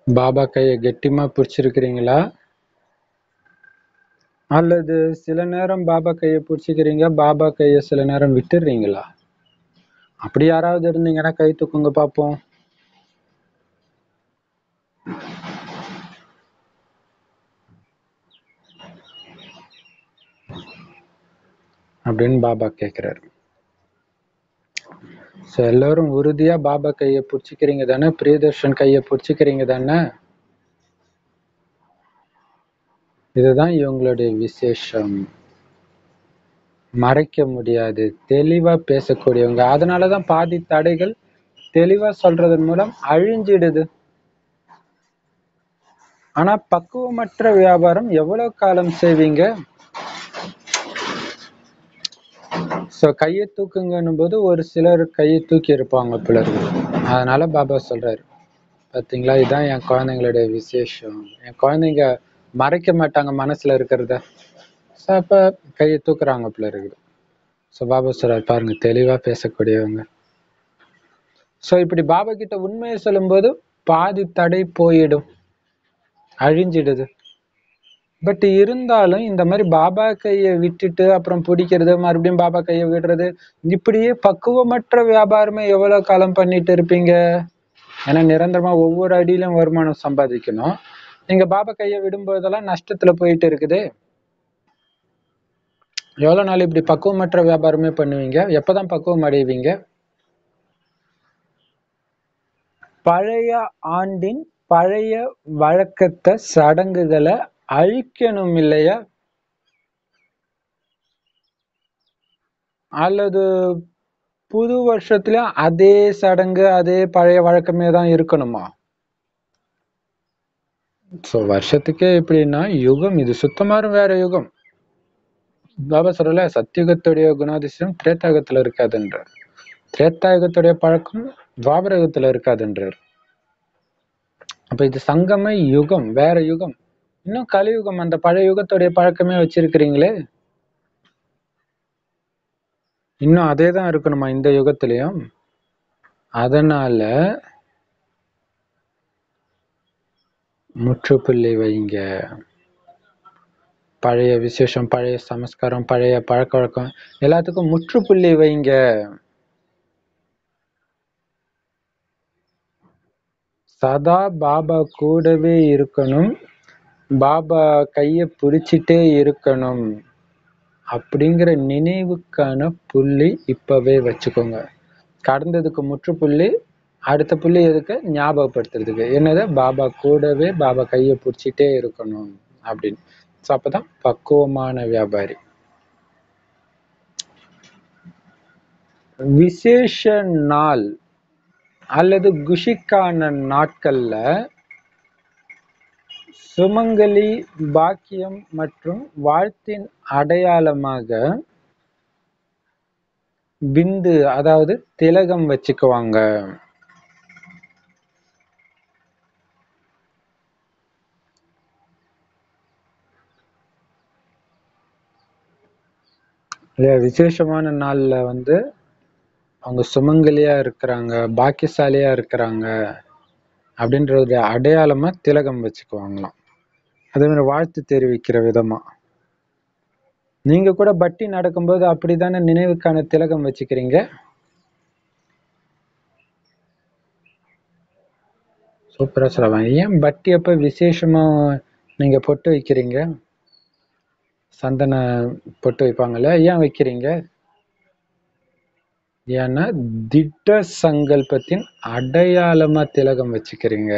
பாபா கையை கெட்டிமா பிடிச்சிருக்கிறீங்களா? அல்லது சில நேரம் பாபா கையை பிடிச்சிக்கிறீங்க, பாபா கையை சில நேரம் விட்டுடுறீங்களா? அப்படி யாராவது இருந்தீங்கன்னா கை தூக்குங்க பார்ப்போம். அப்படின்னு பாபா கேட்கிறாரு. ஸோ எல்லாரும் உறுதியா பாபா கையை பிடிச்சிக்கிறீங்க தானே? பிரியதர்ஷன் கையை பிடிச்சிக்கிறீங்க தானே? இதுதான் இவங்களுடைய விசேஷம். மறைக்க முடியாது, தெளிவா பேசக்கூடியவங்க. அதனாலதான் பாதி தடைகள் தெளிவா சொல்றதன் மூலம் அழிஞ்சிடுது. ஆனா பக்குவமற்ற வியாபாரம் எவ்வளவு காலம் செய்வீங்க? சோ கையை தூக்குங்கன்னும் போது ஒரு சிலர் கையை தூக்கி இருப்பாங்க பிள்ளைகள். அதனால பாபா சொல்றாரு, பாத்தீங்களா, இதுதான் என் குழந்தைங்களுடைய விசேஷம். என் குழந்தைங்க மறைக்க மாட்டாங்க மனசுல இருக்கிறத. சோ அப்ப கையை தூக்குறாங்க பிள்ளைகள். சோ பாபா சொல்றாரு, பாருங்க, தெளிவா பேசக்கூடியவங்க. சோ இப்படி பாபா கிட்ட உண்மையை சொல்லும் போது பாதி தடை போயிடும், அழிஞ்சிடுது. பட் இருந்தாலும் இந்த மாதிரி பாபா கையை விட்டுட்டு அப்புறம் பிடிக்கிறது, மறுபடியும் பாபா கையை விடுறது, இப்படியே பக்குவமற்ற வியாபாரமே எவ்வளவு காலம் பண்ணிட்டு இருப்பீங்க? ஏன்னா நிரந்தரமா ஒவ்வொரு அடியிலும் வருமானம் சம்பாதிக்கணும். நீங்க பாபா கையை விடும்போதெல்லாம் நஷ்டத்துல போயிட்டு இருக்குது. எவ்வளவு நாள் இப்படி பக்குவமற்ற வியாபாரமே பண்ணுவீங்க? எப்பதான் பக்குவம் அடைவீங்க? பழைய ஆண்டின் பழைய வழக்கத்தை, சடங்குகளை அழிக்கணும் இல்லையா? அல்லது புது வருஷத்துல அதே சடங்கு, அதே பழைய வழக்கமே தான் இருக்கணுமா? சோ வருஷத்துக்கே எப்படின்னா யுகம் இது சுத்தமாக வேற யுகம். பாபா சொல்றல, சத்தியுகத்துடைய குணாதிசயம் திரேதாயுகத்துல இருக்காதுன்றார். திரேதாயுகத்துடைய பழக்கம் துவாபரயுகத்துல இருக்காதுன்றார். அப்ப இது சங்கம யுகம், வேற யுகம். இன்னும் கலியுகம், அந்த பழைய யுகத்துடைய பழக்கமே வச்சிருக்கிறீங்களே. இன்னும் அதே தான் இருக்கணுமா இந்த யுகத்திலையும்? அதனால முற்றுப்புள்ளி வைங்க. பழைய விசேஷம், பழைய சமஸ்காரம், பழைய பழக்க வழக்கம் எல்லாத்துக்கும் முற்றுப்புள்ளி வைங்க. சதா பாபா கூடவே இருக்கணும், பாபா கைய பிடிச்சிட்டே இருக்கணும் அப்படிங்கிற நினைவுக்கான புள்ளி இப்பவே வச்சுக்கோங்க. கடந்ததுக்கு முற்றுப்புள்ளி, அடுத்த புள்ளி எதுக்கு? ஞாபகப்படுத்துறதுக்கு. என்னது? பாபா கூடவே, பாபா கையை பிடிச்சிட்டே இருக்கணும் அப்படின்னு. அப்பதான் பக்குவமான வியாபாரி. விசேஷ நாள் அல்லது குஷிக்கான நாட்கள்ல சுமங்கலி, பாக்கியம் மற்றும் வாழ்த்தின் அடையாளமாக பிந்து, அதாவது திலகம் வச்சுக்குவாங்க. விசேஷமான நாள்ல அவங்க சுமங்கலியா இருக்கிறாங்க, பாக்கியசாலியா இருக்கிறாங்க அப்படின்றது அடையாளமா திலகம் வச்சுக்குவாங்களாம். அதே மாதிரி வாழ்த்து தெரிவிக்கிற விதமா. நீங்க கூட பட்டி நடக்கும்போது அப்படித்தானே நினைவுக்கான திலகம் வச்சுக்கிறீங்க. சூப்பரா சொல்லுவாங்க. ஏன் பட்டி அப்ப விசேஷமா நீங்க பொட்டு வைக்கிறீங்க? சந்தன பொட்டு வைப்பாங்கல்ல, ஏன் வைக்கிறீங்க? ஏன்னா திட்ட சங்கல்பத்தின் அடையாளமா திலகம் வச்சுக்கிறீங்க.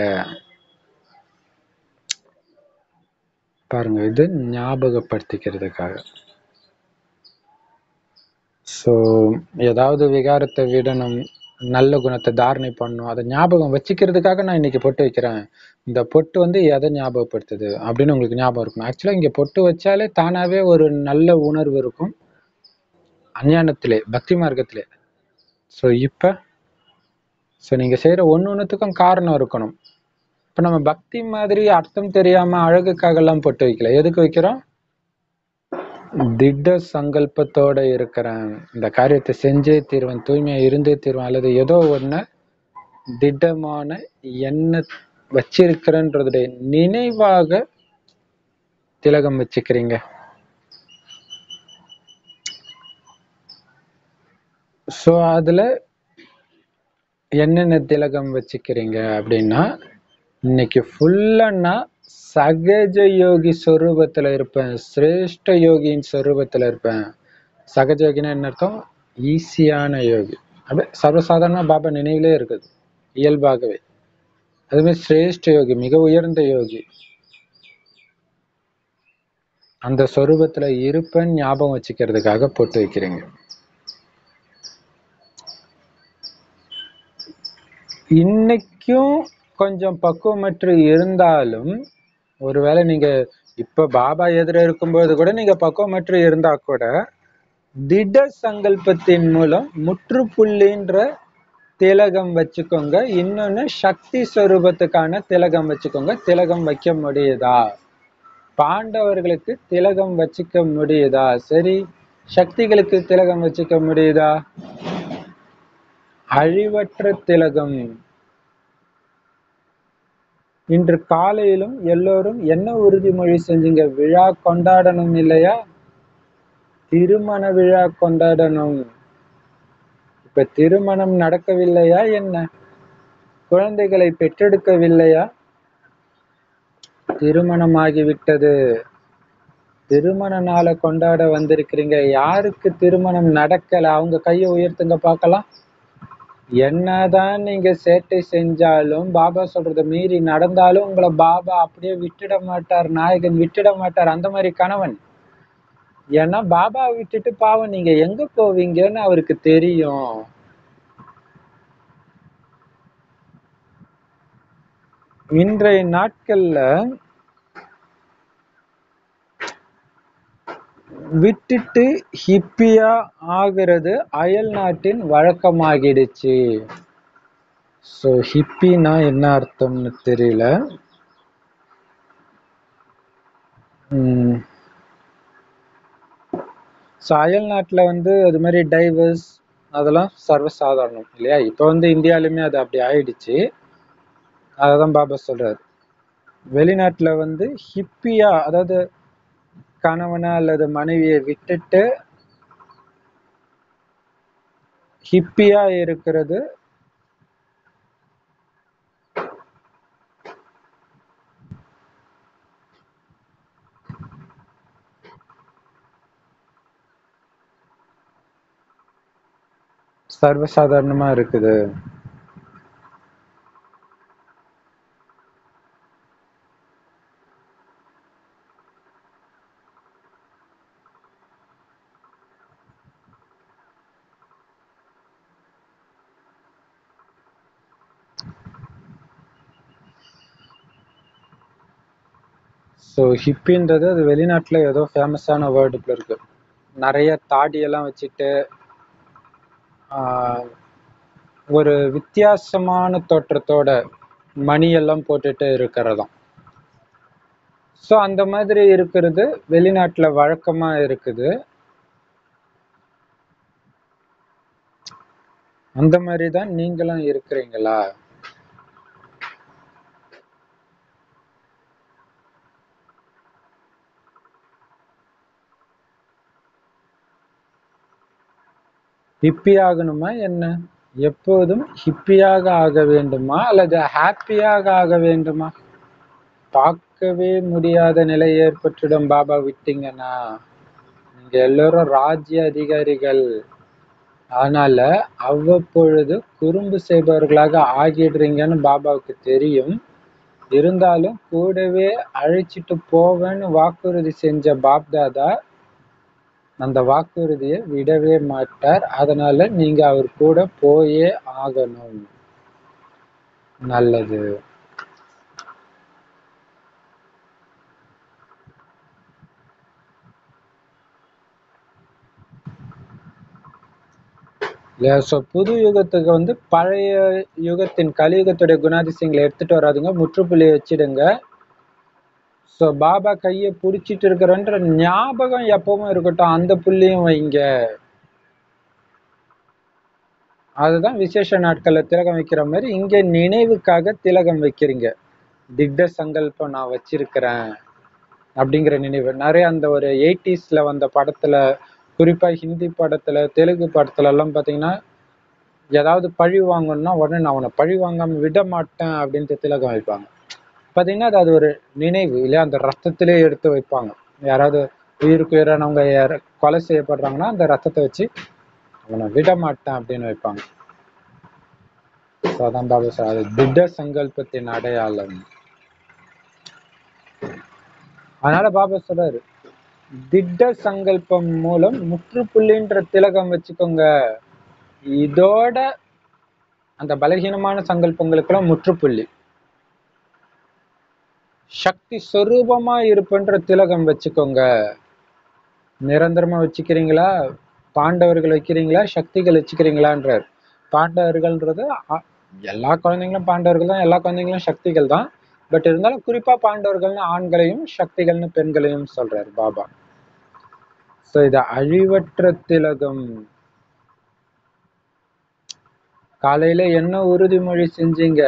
பாருங்க, இது ஞாபகப்படுத்திக்கிறதுக்காக. சோ ஏதாவது விகாரத்தை விடணும், நல்ல குணத்தை தாரணை பண்ணணும், அதை ஞாபகம் வச்சுக்கிறதுக்காக நான் இன்னைக்கு பொட்டு வைக்கிறேன். இந்த பொட்டு எதை ஞாபகப்படுத்துது அப்படின்னு உங்களுக்கு ஞாபகம் இருக்கணும். ஆக்சுவலா இங்க பொட்டு வச்சாலே தானாவே ஒரு நல்ல உணர்வு இருக்கும் அஞ்ஞானத்திலே, பக்தி மார்க்கத்திலே. ஸோ நீங்க செய்யற ஒண்ணுத்துக்கும் காரணம் இருக்கணும். இப்ப நம்ம பக்தி மாதிரி அர்த்தம் தெரியாம அழகுக்காக எல்லாம் பொட்டு வைக்கல. எதுக்கு வைக்கிறோம்? திட சங்கல்பத்தோட இருக்கிறேன், இந்த காரியத்தை செஞ்சே தீர்வன், தூய்மையா இருந்தே தீர்வன், அல்லது ஏதோ ஒண்ணு திடமான எண்ண வச்சிருக்கிறேன்றதுடைய நினைவாக திலகம் வச்சுக்கிறீங்க? ஸோ அதுல என்னென்ன திலகம் வச்சுக்கிறீங்க அப்படின்னா, இன்னைக்கு ஃபுல்லா நான் சகஜ யோகி சொரூபத்துல இருப்பேன், சிரேஷ்ட யோகியின் சொரூபத்துல இருப்பேன். சகஜ யோகினா என்ன அர்த்தம்? ஈஸியான யோகி. அப்படியே சர்வசாதாரண பாபா நினைவிலே இருக்குது இயல்பாகவே. அதுவே சிரேஷ்ட யோகி, மிக உயர்ந்த யோகி, அந்த சொரூபத்துல இருப்பேன் ஞாபகம் வச்சுக்கிறதுக்காக போட்டு வைக்கிறீங்க. இன்னைக்கும் கொஞ்சம் பக்குவமற்று இருந்தாலும், ஒருவேளை நீங்க இப்ப பாபா எதிர இருக்கும்போது கூட நீங்க பக்குவமற்று இருந்தா கூட, திட சங்கல்பத்தின் மூலம் முற்றுப்புள்ளின்ற திலகம் வச்சுக்கோங்க. இன்னொன்னு சக்தி ஸ்வரூபத்துக்கான திலகம் வச்சுக்கோங்க. திலகம் வைக்க முடியுதா? பாண்டவர்களுக்கு திலகம் வச்சுக்க முடியுதா? சரி, சக்திகளுக்கு திலகம் வச்சுக்க முடியுதா? அழிவற்ற திலகம். இன்று காலையிலும் எல்லோரும் என்ன உறுதிமொழி செஞ்சீங்க? விழா கொண்டாடணும் இல்லையா? திருமண விழா கொண்டாடணும். இப்ப திருமணம் நடக்கவில்லையா என்ன? குழந்தைகளை பெற்றெடுக்கவில்லையா? திருமணம் ஆகிவிட்டது. திருமண நாளை கொண்டாட வந்திருக்கிறீங்க. யாருக்கு திருமணம் நடக்கல? அவங்க கையை உயர்த்துங்க பார்க்கலாம். என்னதான் நீங்க சேட்டை செஞ்சாலும், பாபா சொல்றதை மீறி நடந்தாலும் உங்களை பாபா அப்படியே விட்டுட மாட்டார், நாயகன் விட்டுட மாட்டார். அந்த மாதிரி கணவன். ஏன்னா பாபா விட்டுட்டு பாவம் நீங்க எங்க போவீங்கன்னு அவருக்கு தெரியும். இன்றைய நாட்கள்ல விட்டுட்டு ஹிப்பியா ஆகிறது அயல் நாட்டின் வழக்கமாகிடுச்சு. ஸோ ஹிப்பினா என்ன அர்த்தம்னு தெரியல. ஸோ அயல் நாட்டில் அது மாதிரி டைவர்ஸ் அதெல்லாம் சர்வசாதாரணம் இல்லையா? இப்போ இந்தியாலுமே அது அப்படி ஆயிடுச்சு. அதான் பாபா சொல்றாரு. வெளிநாட்டுல ஹிப்பியா, அதாவது கணவனை அல்லது மனைவியை விட்டுட்டு ஹிப்பியா இருக்கிறது சர்வசாதாரணமா இருக்குது. ஸோ ஹிப்பின்றது அது வெளிநாட்டுல ஏதோ ஃபேமஸான வேர்டுக்குள்ள இருக்கு. நிறைய தாடியெல்லாம் வச்சுட்டு ஒரு வித்தியாசமான தோற்றத்தோட மணியெல்லாம் போட்டுட்டு இருக்கிறதாம். ஸோ அந்த மாதிரி இருக்கிறது வெளிநாட்டுல வழக்கமா இருக்குது. அந்த மாதிரிதான் நீங்களும் இருக்கிறீங்களா? ஹிப்பி ஆகணுமா என்ன? எப்போதும் ஹிப்பியாக ஆக வேண்டுமா அல்லது ஹாப்பியாக ஆக வேண்டுமா? பார்க்கவே முடியாத நிலை ஏற்பட்டுடும் பாபா விட்டீங்கன்னா. நீங்க எல்லாரும் ராஜ்ய அதிகாரிகள். அதனால அவ்வப்பொழுது குறும்பு செய்பவர்களாக ஆகிடுறீங்கன்னு பாபாவுக்கு தெரியும். இருந்தாலும் கூடவே அழைச்சிட்டு போவேன்னு வாக்குறுதி செஞ்ச பாப்தாதா அந்த வாக்குறுதியை விடவே மாட்டார். அதனால நீங்க அவர் கூட போயே ஆகணும். நல்லது. இல்லையா? ஸோ புது யுகத்துக்கு பழைய யுகத்தின் கலியுகத்துடைய குணாதிசயங்களை எடுத்துட்டு வராதுங்க. முற்றுப்புள்ளியை வச்சிடுங்க. ஸோ பாபா கையை பிடிச்சிட்டு இருக்கிறன்ற ஞாபகம் எப்பவும் இருக்கட்டும். அந்த புள்ளியும் வைங்க. அதுதான் விசேஷ நாட்கள்ல திலகம் வைக்கிற மாதிரி இங்க நினைவுக்காக திலகம் வைக்கிறீங்க. திட்ட சங்கல்பம் நான் வச்சிருக்கிறேன் அப்படிங்கிற நினைவு நிறைய அந்த ஒரு 80s வந்த படத்துல, குறிப்பா ஹிந்தி படத்துல, தெலுங்கு படத்துல எல்லாம் பாத்தீங்கன்னா ஏதாவது பழி வாங்கணும்னா உடனே நான் உன்னை பழி வாங்காம விட மாட்டேன் அப்படின்ட்டு திலகம் வைப்பாங்க. பாத்தீங்கன்னா அது ஒரு நினைவு இல்லையா, அந்த ரத்தத்திலே எடுத்து வைப்பாங்க. யாராவது உயிருக்கு உயிரானவங்க கொலை செய்யப்படுறாங்கன்னா அந்த ரத்தத்தை வச்சு அவனை விட மாட்டேன் அப்படின்னு வைப்பாங்க. அதான் பாபா சார், அது திட சங்கல்பத்தின் அடையாளம். அதனால பாபா சொல்றாரு, திட்ட சங்கல்பம் மூலம் முற்றுப்புள்ளின்ற திலகம் வச்சுக்கோங்க. இதோட அந்த பலகீனமான சங்கல்பங்களுக்கெல்லாம் முற்றுப்புள்ளி. சக்தி சொரூபமா இருப்புன்ற திலகம் வச்சுக்கோங்க. நிரந்தரமா வச்சுக்கிறீங்களா, பாண்டவர்கள் வைக்கிறீங்களா, சக்திகள் வச்சுக்கிறீங்களான்றார். பாண்டவர்கள்ன்றது எல்லா குழந்தைங்களும் பாண்டவர்கள் தான், எல்லா குழந்தைங்களும் சக்திகள் தான். பட் இருந்தாலும் குறிப்பா பாண்டவர்கள்னு ஆண்களையும் சக்திகள்னு பெண்களையும் சொல்றாரு பாபா. சோ இது அழிவற்ற திலகம். காலையில என்ன உறுதிமொழி செஞ்சீங்க?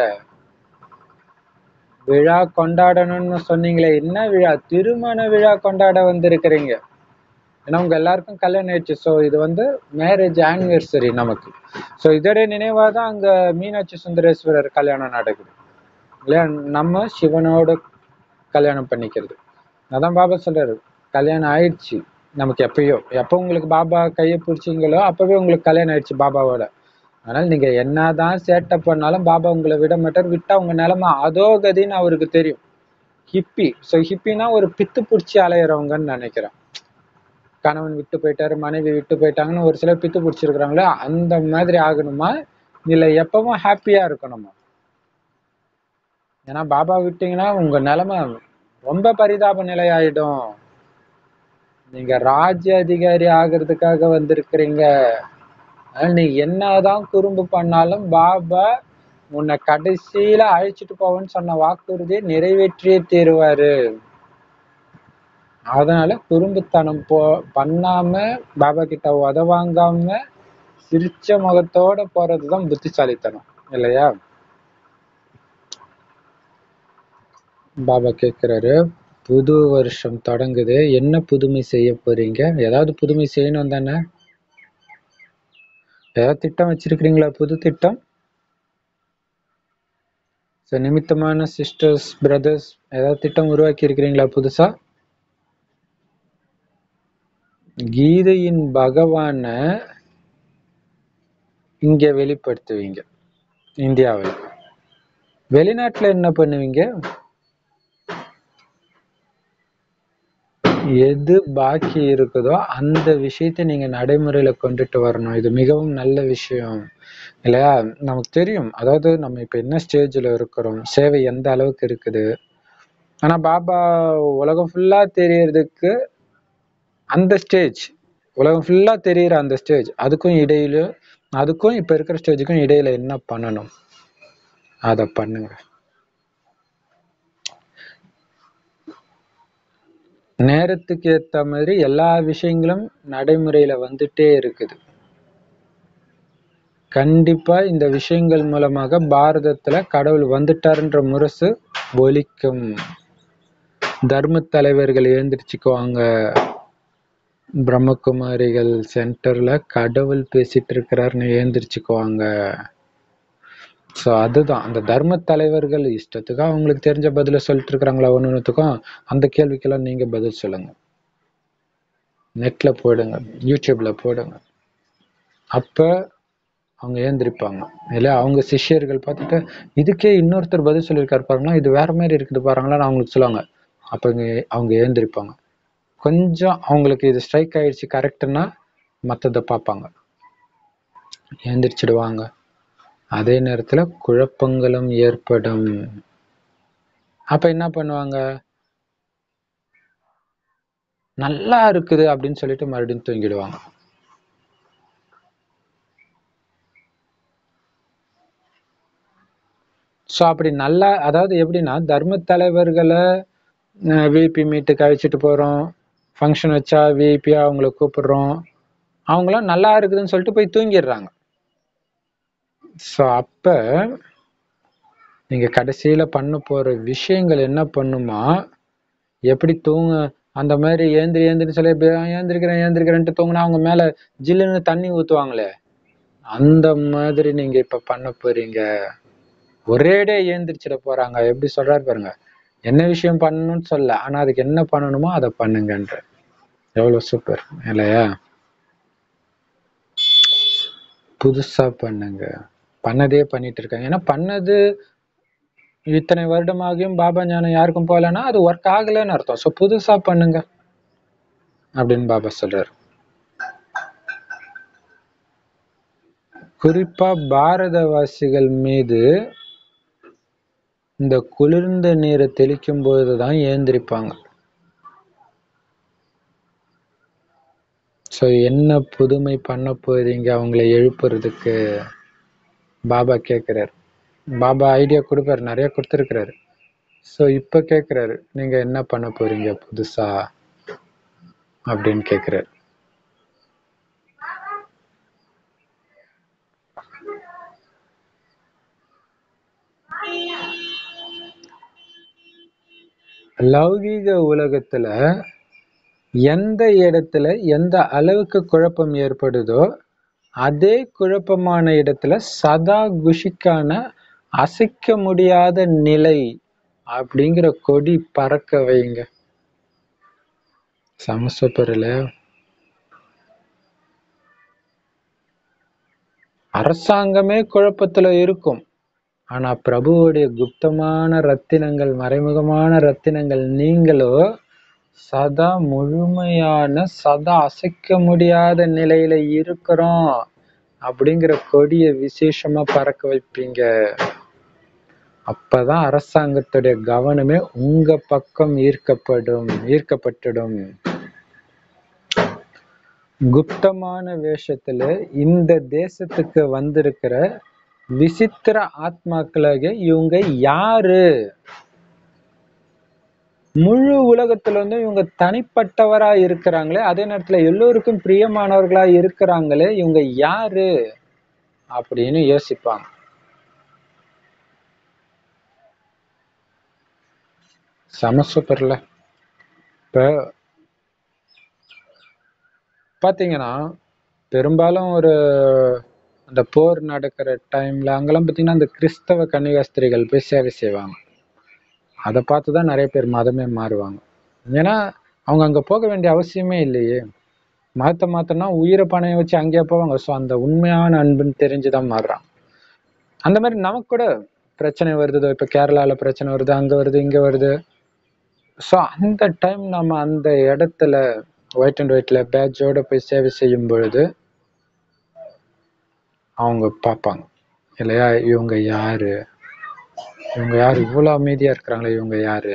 விழா கொண்டாடணும்னு சொன்னீங்களே, என்ன விழா? திருமண விழா கொண்டாட வந்திருக்கிறீங்க. ஏன்னா உங்க எல்லாருக்கும் கல்யாணம் ஆயிடுச்சு. ஸோ இது மேரேஜ் ஆனிவர்சரி நமக்கு. ஸோ இதோடைய நினைவா தான் அங்க மீனாட்சி சுந்தரேஸ்வரர் கல்யாணம் நடக்குது இல்லையா, நம்ம சிவனோட கல்யாணம் பண்ணிக்கிறது. அதான் பாபா சொல்றாரு, கல்யாணம் ஆயிடுச்சு நமக்கு. எப்போ உங்களுக்கு பாபா கையை பிடிச்சிங்களோ அப்பவே உங்களுக்கு கல்யாணம் ஆயிடுச்சு பாபாவோட. அதனால நீங்க என்னதான் சேட்டை பண்ணாலும் பாபா உங்களை விட மாட்டார். விட்டா உங்க நிலைமை அதோ கதின்னு அவருக்கு தெரியும். ஹிப்பி. ஸோ ஹிப்பினா ஒரு பித்து பிடிச்சி அலையிறவங்கன்னு நினைக்கிறேன். கணவன் விட்டு போயிட்டாரு, மனைவி விட்டு போயிட்டாங்கன்னு ஒரு சிலர் பித்து பிடிச்சிருக்கிறாங்களே, அந்த மாதிரி ஆகணுமா இல்ல எப்பவும் ஹாப்பியா இருக்கணுமா? ஏன்னா பாபா விட்டீங்கன்னா உங்க நிலைமை ரொம்ப பரிதாப நிலை ஆயிடும். நீங்க ராஜ்ய அதிகாரி ஆகிறதுக்காக வந்திருக்கிறீங்க. நீ என்னதான் குறும்பு பண்ணாலும் பாபா உன்னை கடைசியில அழைச்சிட்டு போவேன்னு சொன்ன வாக்குறுதியை நிறைவேற்றியே தீருவாரு. அதனால குறும்புத்தனம் பண்ணாம, பாபா கிட்ட உதவாங்காம சிரிச்ச முகத்தோட போறதுதான் புத்திசாலித்தனம் இல்லையா? பாபா கேக்குறாரு, புது வருஷம் தொடங்குது, என்ன புதுமை செய்ய போறீங்க? ஏதாவது புதுமை செய்யணும் தானே? ஏதாவது திட்டம் வச்சிருக்கிறீங்களா? புது திட்டம்? நிமித்தமான சிஸ்டர்ஸ், பிரதர்ஸ், ஏதாவது திட்டம் உருவாக்கி இருக்கிறீங்களா புதுசா? கீதையின் பகவான இங்க வெளிப்படுத்துவீங்க இந்தியாவில். வெளிநாட்டுல என்ன பண்ணுவீங்க? எது பாக்கி இருக்குதோ அந்த விஷயத்தை நீங்க நடைமுறையில கொண்டுட்டு வரணும். இது மிகவும் நல்ல விஷயம் இல்லையா? நமக்கு தெரியும், அதாவது நம்ம இப்ப என்ன ஸ்டேஜ்ல இருக்கிறோம், சேவை எந்த அளவுக்கு இருக்குது. ஆனா பாபா உலகம் ஃபுல்லா தெரியறதுக்கு அந்த ஸ்டேஜ், உலகம் ஃபுல்லா தெரியுற அந்த ஸ்டேஜ், அதுக்கும் இடையில, அதுக்கும் இப்ப இருக்கிற ஸ்டேஜுக்கும் இடையில என்ன பண்ணணும் அத பண்ணுங்க. நேரத்துக்கு ஏத்த மாதிரி எல்லா விஷயங்களும் நடைமுறையில வந்துட்டே இருக்குது. கண்டிப்பா இந்த விஷயங்கள் மூலமாக பாரதத்துல கடவுள் வந்துட்டாருன்ற முரசு ஒலிக்கும். தர்ம தலைவர்கள் எழுந்திரிச்சுக்குவாங்க. பிரம்மகுமாரிகள் சென்டர்ல கடவுள் பேசிட்டு இருக்கிறாருன்னு எழுந்திரிச்சுக்குவாங்க. ஸோ அதுதான் அந்த தர்ம தலைவர்கள் இஷ்டத்துக்கு அவங்களுக்கு தெரிஞ்ச பதில சொல்லிட்டு இருக்கிறாங்களா ஒன்றுத்துக்கும்? அந்த கேள்விக்கெல்லாம் நீங்க பதில் சொல்லுங்க. நெட்ல போடுங்க, யூடியூப்ல போடுங்க. அப்ப அவங்க ஏந்திரிப்பாங்க இல்லையா? அவங்க சிஷ்யர்கள் பார்த்துட்டு இதுக்கே இன்னொருத்தர் பதில் சொல்லியிருக்காரு பாருங்களா, இது வேற மாதிரி இருக்குது பாருங்களான்னு அவங்களுக்கு சொல்லுவாங்க. அப்ப அவங்க ஏந்திரிப்பாங்க. கொஞ்சம் அவங்களுக்கு இது ஸ்ட்ரைக் ஆயிடுச்சு கரெக்டுன்னா மற்றதை பார்ப்பாங்க, ஏந்திரிச்சிடுவாங்க. அதே நேரத்துல குழப்பங்களும் ஏற்படும். அப்ப என்ன பண்ணுவாங்க? நல்லா இருக்குது அப்படின்னு சொல்லிட்டு மறுபடியும் தூங்கிடுவாங்க. ஸோ அப்படி நல்லா, அதாவது எப்படின்னா, தர்ம தலைவர்களை விபி மீட்டுக்கு அழைச்சிட்டு போறோம், ஃபங்க்ஷன் வச்சா விஐபியா அவங்கள கூப்பிடுறோம், அவங்களாம் நல்லா இருக்குதுன்னு சொல்லிட்டு போய் தூங்கிடுறாங்க. ஸோ அப்ப நீங்க கடைசியில பண்ண போற விஷயங்கள் என்ன பண்ணுமா, எப்படி அந்த மாதிரி ஏந்திரி சொல்லி ஏந்திரிக்கிறேன்ட்டு தூங்குனா அவங்க மேல ஜில்லுன்னு தண்ணி ஊத்துவாங்களே, அந்த மாதிரி நீங்க இப்ப பண்ண போறீங்க. ஒரேடியா ஏந்திரிச்சிட போறாங்க. எப்படி சொல்றாரு பாருங்க, என்ன விஷயம் பண்ணணும்னு சொல்ல, ஆனா அதுக்கு என்ன பண்ணணுமோ அதை பண்ணுங்கன்ற. எவ்வளவு சூப்பர் இல்லையா? புதுசா பண்ணுங்க. பண்ணதே பண்ணிட்டு இருக்காங்க. ஏன்னா பண்ணது இத்தனை வருடமாகியும் பாபா ஞானம் யாருக்கும் போகலன்னா அது ஒர்க் ஆகலைன்னு அர்த்தம். ஸோ புதுசா பண்ணுங்க அப்படின்னு பாபா சொல்றாரு. குறிப்பா பாரதவாசிகள் மீது இந்த குளிர்ந்த நீரை தெளிக்கும் போதுதான் ஏந்திரிப்பாங்க. ஸோ என்ன புதுமை பண்ண போறீங்க அவங்களை எழுப்புறதுக்கு பாபா கேட்கிறாரு. பாபா ஐடியா கொடுப்பாரு, நிறைய கொடுத்துருக்கிறாரு. ஸோ இப்ப கேட்கிறாரு, நீங்க என்ன பண்ண போறீங்க புதுசா அப்படின்னு கேட்கிறாரு. லௌகீக உலகத்துல எந்த இடத்துல எந்த அளவுக்கு குழப்பம் ஏற்படுதோ அதே குழப்பமான இடத்துல சதா குஷிக்கான அசைக்க முடியாத நிலை அப்படிங்கிற கொடி பறக்க வைங்க. சமஸ்வப்பரில அரசாங்கமே குழப்பத்துல இருக்கும். ஆனா பிரபுவுடைய குப்தமான ரத்தினங்கள், மறைமுகமான ரத்தினங்கள் நீங்களோ சதா முழுமையான, சதா அசைக்க முடியாத நிலையில இருக்கிறோம் அப்படிங்கிற கொடிய விசேஷமா பறக்க வைப்பீங்க. அப்பதான் அரசாங்கத்துடைய கவனமே உங்க பக்கம் ஈர்க்கப்பட்டுடும். குப்தமான வேஷத்துல இந்த தேசத்துக்கு வந்திருக்கிற விசித்திர ஆத்மாக்களாக இவங்க யாரு? முழு உலகத்துல இவங்க தனிப்பட்டவரா இருக்கிறாங்களே, அதே நேரத்துல எல்லோருக்கும் பிரியமானவர்களா இருக்கிறாங்களே, இவங்க யாரு அப்படின்னு யோசிப்பாங்க. சமசூப்பர்ல. இப்ப பாத்தீங்கன்னா பெரும்பாலும் அந்த போர் நடக்கிற டைம்ல அங்கெல்லாம் பாத்தீங்கன்னா அந்த கிறிஸ்தவ கன்னிகாஸ்திரிகள் போய் சேவை செய்வாங்க. அதை பார்த்துதான் நிறைய பேர் மதமே மாறுவாங்க. ஏன்னா அவங்க அங்க போக வேண்டிய அவசியமே இல்லையே. மதத்தை மாத்தனா உயிரை பணைய வச்சு அங்கேயே போவாங்க. ஸோ அந்த உண்மையான அன்புன்னு தெரிஞ்சுதான் மாறுறாங்க. அந்த மாதிரி நமக்கு கூட பிரச்சனை வருது. இப்ப கேரளால பிரச்சனை வருது, அங்க வருது, இங்க வருது. ஸோ அந்த டைம் நம்ம அந்த இடத்துல ஒயிட் அண்ட் ஒயிட்ல பேட்சோட போய் சேவை செய்யும் பொழுது அவங்க பார்ப்பாங்க இல்லையா, இவங்க யாரு, இவ்வளவு அமைதியா இருக்கிறாங்களே, இவங்க யாரு.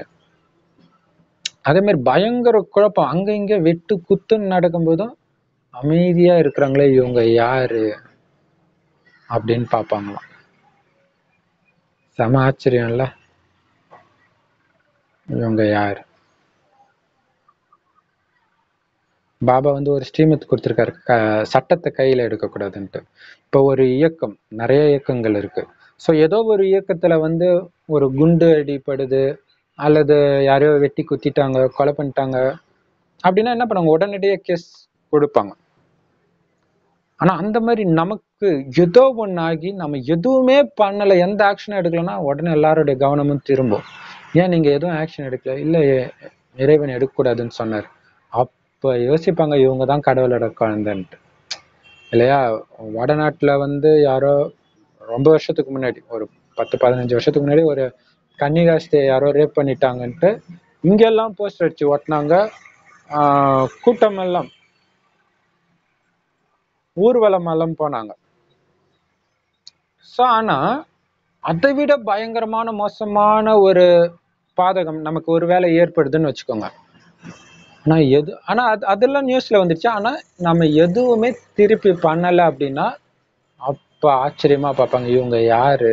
அதே மாதிரி பயங்கர குழப்பம் அங்க இங்க வெட்டு குத்துன்னு நடக்கும் போதும் அமைதியா இருக்கிறாங்களே, இவங்க யாரு அப்படின்னு பார்ப்பாங்களாம். செம ஆச்சரியம் இல்ல? இவங்க யாரு? பாபா ஒரு ஸ்ரீமத் கொடுத்திருக்காரு, சட்டத்தை கையில எடுக்கக்கூடாதுன்ட்டு. இப்போ ஒரு இயக்கம், நிறைய இயக்கங்கள் இருக்கு. ஸோ ஏதோ ஒரு இயக்கத்துல ஒரு குண்டு அடிப்படுது, அல்லது யாரையோ வெட்டி குத்திட்டாங்க, கொலை பண்ணிட்டாங்க அப்படின்னா என்ன பண்ணுவாங்க, உடனடியே கேஸ் கொடுப்பாங்க. ஆனா அந்த மாதிரி நமக்கு ஏதோ ஒண்ணு ஆகி நம்ம எதுவுமே பண்ணல, எந்த ஆக்ஷனும் எடுக்கலன்னா உடனே எல்லாருடைய கவனமும் திரும்பும். ஏன் நீங்க எதுவும் ஆக்ஷன் எடுக்கல? இல்ல, இறைவன் எடுக்கக்கூடாதுன்னு சொன்னார். அப்ப யோசிப்பாங்க, இவங்கதான் கடவுளோட குழந்தைன்ட்டு இல்லையா. வடநாட்டுல யாரோ ரொம்ப வருஷத்துக்கு முன்னாடி, ஒரு 10-15 வருஷத்துக்கு முன்னாடி ஒரு கன்னிகாஸ்தியை யாரோ ரேப் பண்ணிட்டாங்கன்ட்டு இங்கெல்லாம் போஸ்டர் அடிச்சு ஒட்டினாங்க. கூட்டம் எல்லாம் ஊர்வலம் எல்லாம் போனாங்க. ஸோ ஆனா அதை விட பயங்கரமான மோசமான ஒரு பாதகம் நமக்கு ஒருவேளை ஏற்படுதுன்னு வச்சுக்கோங்க. ஆனா அதெல்லாம் நியூஸ்ல வந்துருச்சு. ஆனா நம்ம எதுவுமே திருப்பி பண்ணல அப்படின்னா அப்ப ஆச்சரியமா பார்ப்பாங்க, இவங்க யாரு,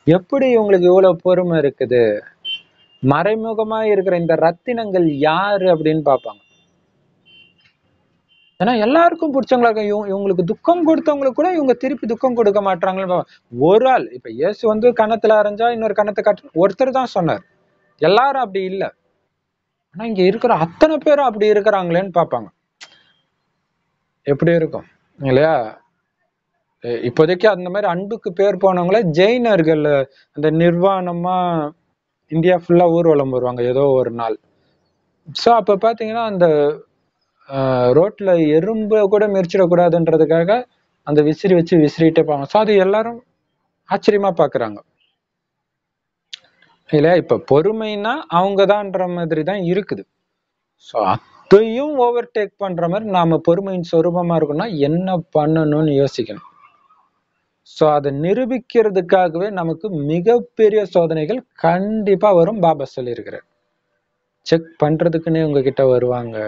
எப்படி இவங்களுக்கு இவ்வளவு பொறுமை இருக்குது, மறைமுகமா இருக்கிற இந்த ரத்தினங்கள் யாரு அப்படின்னு பார்ப்பாங்க. ஏன்னா எல்லாருக்கும் பிடிச்சவங்களா இவங்களுக்கு துக்கம் கொடுத்தவங்களுக்கு கூட இவங்க திருப்பி துக்கம் கொடுக்க மாட்டாங்கன்னு ஒரு ஆள் இப்ப இயேசு வந்து கன்னத்துல அரைஞ்சா இன்னொரு கன்னத்தை கட்டு ஒருத்தர் தான் சொன்னார். எல்லாரும் அப்படி இல்லை. ஆனா இங்க இருக்கிற அத்தனை பேரும் அப்படி இருக்கிறாங்களேன்னு பார்ப்பாங்க. எப்படி இருக்கும் இல்லையா? இப்போதைக்கு அந்த மாதிரி அன்புக்கு பேர் போனவங்கள ஜெயினர்கள் அந்த நிர்வாணமா இந்தியா ஃபுல்லா ஊர்வலம் வருவாங்க ஏதோ ஒரு நாள். சோ அப்ப பாத்தீங்கன்னா அந்த ரோட்ல எறும்பு கூட மிதிச்சிடக்கூடாதுன்றதுக்காக அந்த விசிறி வச்சு விசிறிட்டே போவாங்க. ஸோ அது எல்லாரும் ஆச்சரியமா பாக்குறாங்க இல்லையா? இப்ப பொறுமைன்னா அவங்கதான்ற மாதிரி தான் இருக்குது. ஸோ அதையும் ஓவர்டேக் பண்ற மாதிரி நாம பொறுமையின் சொரூபமா இருக்கணும்னா என்ன பண்ணணும்னு யோசிக்கணும். ஸோ அதை நிரூபிக்கிறதுக்காகவே நமக்கு மிகப்பெரிய சோதனைகள் கண்டிப்பா வரும். பாபா சொல்லியிருக்கிறார், செக் பண்றதுக்குன்னே உங்ககிட்ட வருவாங்க.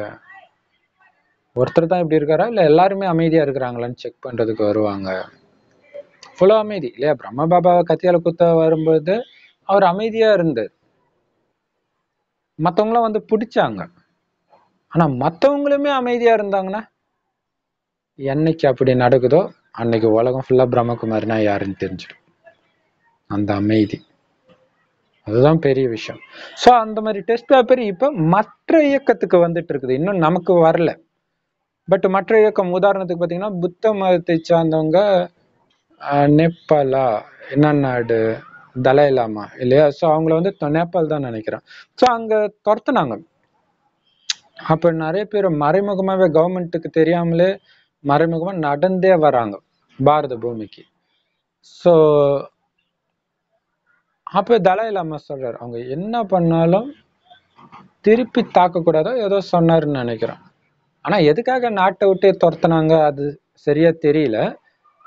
ஒருத்தர் தான் இப்படி இருக்காரா இல்ல எல்லாருமே அமைதியா இருக்கிறாங்களான்னு செக் பண்றதுக்கு வருவாங்க. இவ்வளவு அமைதி இல்லையா? பிரம்ம பாபாவை கத்தியால குத்த வரும்போது அவர் அமைதியா இருந்தார். மத்தவங்களாம் வந்து பிடிச்சாங்க. ஆனா மத்தவங்களுமே அமைதியா இருந்தாங்கன்னா என்னைக்கு அப்படி நடக்குதோ அன்னைக்கு உலகம் ஃபுல்லா பிரம்மகுமாரினா யாருன்னு தெரிஞ்சிடும். அந்த அமைதி அதுதான் பெரிய விஷயம். சோ அந்த மாதிரி டெஸ்ட் பேப்பர் இப்ப மற்ற இயக்கத்துக்கு வந்துட்டு இருக்குது, இன்னும் நமக்கு வரல. பட் மற்ற இயக்கம் உதாரணத்துக்கு பாத்தீங்கன்னா புத்த மதத்தை சார்ந்தவங்க நேபாளா என்ன நாடு தலை லாமா இல்லையா? சோ அவங்கள வந்து நேபாள் தான் நினைக்கிறேன். சோ அங்க துரத்துனாங்க. அப்ப நிறைய பேர் மறைமுகமாவே கவர்மெண்ட்டுக்கு தெரியாமலே மறைமுகமா நடந்தே வராங்க பாரத பூமிக்கு. சோ அப்ப தலை லாமா சொல்றாரு அவங்க என்ன பண்ணாலும் திருப்பி தாக்க கூடாதோ ஏதோ சொன்னாருன்னு நினைக்கிறேன். ஆனா எதுக்காக நாட்டை விட்டு துரத்துனாங்க அது சரியா தெரியல.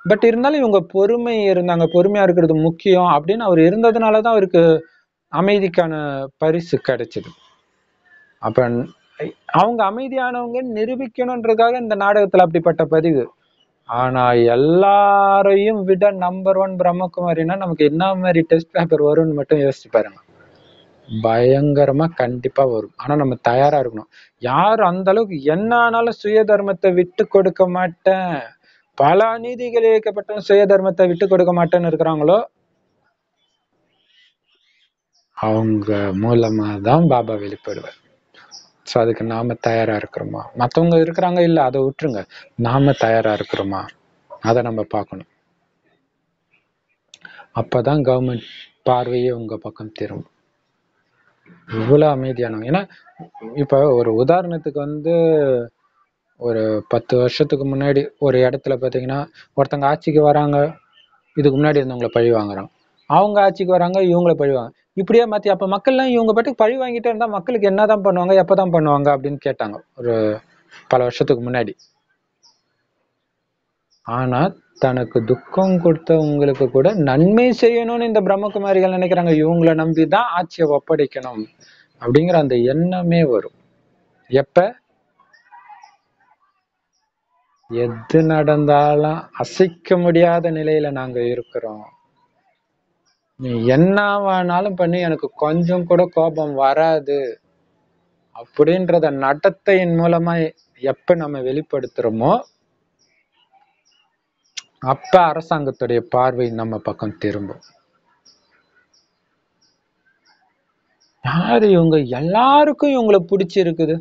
பட் இருந்தாலும் இவங்க பொறுமை இருந்தாங்க, பொறுமையா இருக்கிறது முக்கியம் அப்படின்னு அவர் இருந்ததுனாலதான் அவருக்கு அமைதிக்கான பரிசு கிடைச்சது. அப்ப அவங்க அமைதியானவங்க நிரூபிக்கணும்ன்றதுக்காக இந்த நாடகத்துல அப்படிப்பட்ட பதிவு. ஆனா எல்லாரையும் விட நம்பர் 1 பிரம்மகுமாரினா நமக்கு என்ன மாதிரி டெஸ்ட் பேப்பர் வரும்னு மட்டும் யோசிச்சு பாருங்க. பயங்கரமா கண்டிப்பா வரும். ஆனா நம்ம தயாரா இருக்கணும். யார் அந்த அளவுக்கு என்ன ஆனாலும் சுய தர்மத்தை விட்டு கொடுக்க மாட்டேன், பல அநீதிகள் இழைக்கப்பட்ட சுய தர்மத்தை விட்டு கொடுக்க மாட்டேன்னு இருக்கிறாங்களோ அவங்க மூலமா தான் பாபா வெளிப்படுவார். ஸோ அதுக்கு நாம தயாரா இருக்கிறோமா? மற்றவங்க இருக்கிறாங்க இல்ல அதை விட்டுருங்க, நாம தயாரா இருக்கிறோமா அதை நம்ம பார்க்கணும். அப்பதான் கவர்மெண்ட் பார்வையே உங்க பக்கம் திரும்பும். இவ்வளவு அமைதியானவங்க. ஏன்னா இப்ப ஒரு உதாரணத்துக்கு வந்து ஒரு 10 வருஷத்துக்கு முன்னாடி ஒரு இடத்துல பாத்தீங்கன்னா ஒருத்தங்க ஆட்சிக்கு வராங்க, இதுக்கு முன்னாடி இருந்தவங்களை பழி வாங்குறாங்க. அவங்க ஆட்சிக்கு வராங்க, இவங்கள பழிவாங்க. இப்படியே மாத்தி அப்ப மக்கள்லாம் இவங்க பாட்டுக்கு பழி வாங்கிட்டே இருந்தா மக்களுக்கு என்னதான் பண்ணுவாங்க, எப்பதான் பண்ணுவாங்க அப்படின்னு கேட்டாங்க ஒரு பல வருஷத்துக்கு முன்னாடி. ஆனா தனக்கு துக்கம் கொடுத்தவங்களுக்கு கூட நன்மை செய்யணும்னு இந்த பிரம்மகுமாரிகள் நினைக்கிறாங்க. இவங்களை நம்பிதான் ஆட்சியை ஒப்படைக்கணும் அப்படிங்கிற அந்த எண்ணமே வரும். எப்ப எது நடந்தாலும் அசைக்க முடியாத நிலையில நாங்க இருக்கிறோம், நீ என்ன வேணாலும் பண்ணி எனக்கு கொஞ்சம் கூட கோபம் வராது அப்படின்றத நடத்தையின் மூலமா எப்ப நம்ம வெளிப்படுத்துறோமோ அப்ப அரசாங்கத்துடைய பார்வை நம்ம பக்கம் திரும்பும். யாரு இவங்க, எல்லாருக்கும் இவங்களை பிடிச்சிருக்குது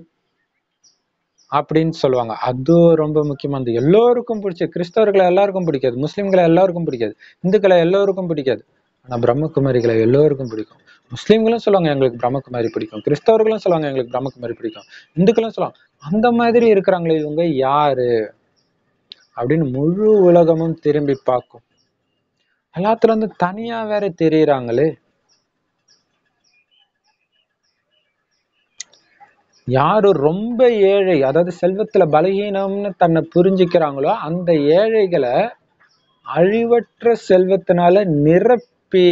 அப்படின்னு சொல்லுவாங்க. அது ரொம்ப முக்கியமானது. எல்லோருக்கும் பிடிச்ச கிறிஸ்தவர்களை எல்லாருக்கும் பிடிக்காது, முஸ்லிம்களை எல்லாருக்கும் பிடிக்காது, இந்துக்களை எல்லோருக்கும் பிடிக்காது. ஆனா பிரம்மகுமாரிகளை எல்லோருக்கும் பிடிக்கும். முஸ்லிம்களும் சொல்லுவாங்க எங்களுக்கு பிரம்மகுமாரி பிடிக்கும், கிறிஸ்தவர்களும் சொல்லுவாங்க எங்களுக்கு பிரம்மகுமாரி பிடிக்கும், இந்துக்களும் சொல்லுவாங்க. அந்த மாதிரி இருக்கிறாங்களே இவங்க யாரு அப்படின்னு முழு உலகமும் திரும்பி பார்க்கும். எல்லாத்துல இருந்து தனியா வேற தெரியுறாங்களே. யாரு ரொம்ப ஏழை, அதாவது செல்வத்துல பலகீனம்னு தன்னை புரிஞ்சுக்கிறாங்களோ அந்த ஏழைகளை அழிவற்ற செல்வத்தினால நிரப்பி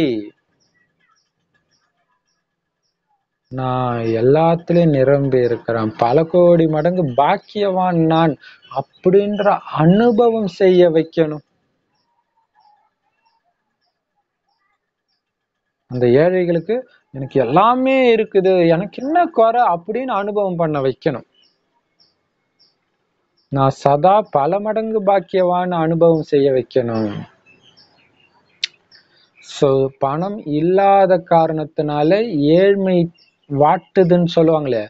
நான் எல்லாத்துலயும் நிரம்பி இருக்கிறேன், பல கோடி மடங்கு பாக்கியவான் நான் அப்படின்ற அனுபவம் செய்ய வைக்கணும். அந்த ஏழைகளுக்கு எனக்கு எல்லாமே இருக்குது, எனக்கு என்ன குறை அப்படின்னு அனுபவம் பண்ண வைக்கணும். நான் சதா பல மடங்கு பாக்கியவான் அனுபவம் செய்ய வைக்கணும். சோ பணம் இல்லாத காரணத்தினால ஏழ்மை வாட்டுதுன்னு சொல்லுவாங்களே,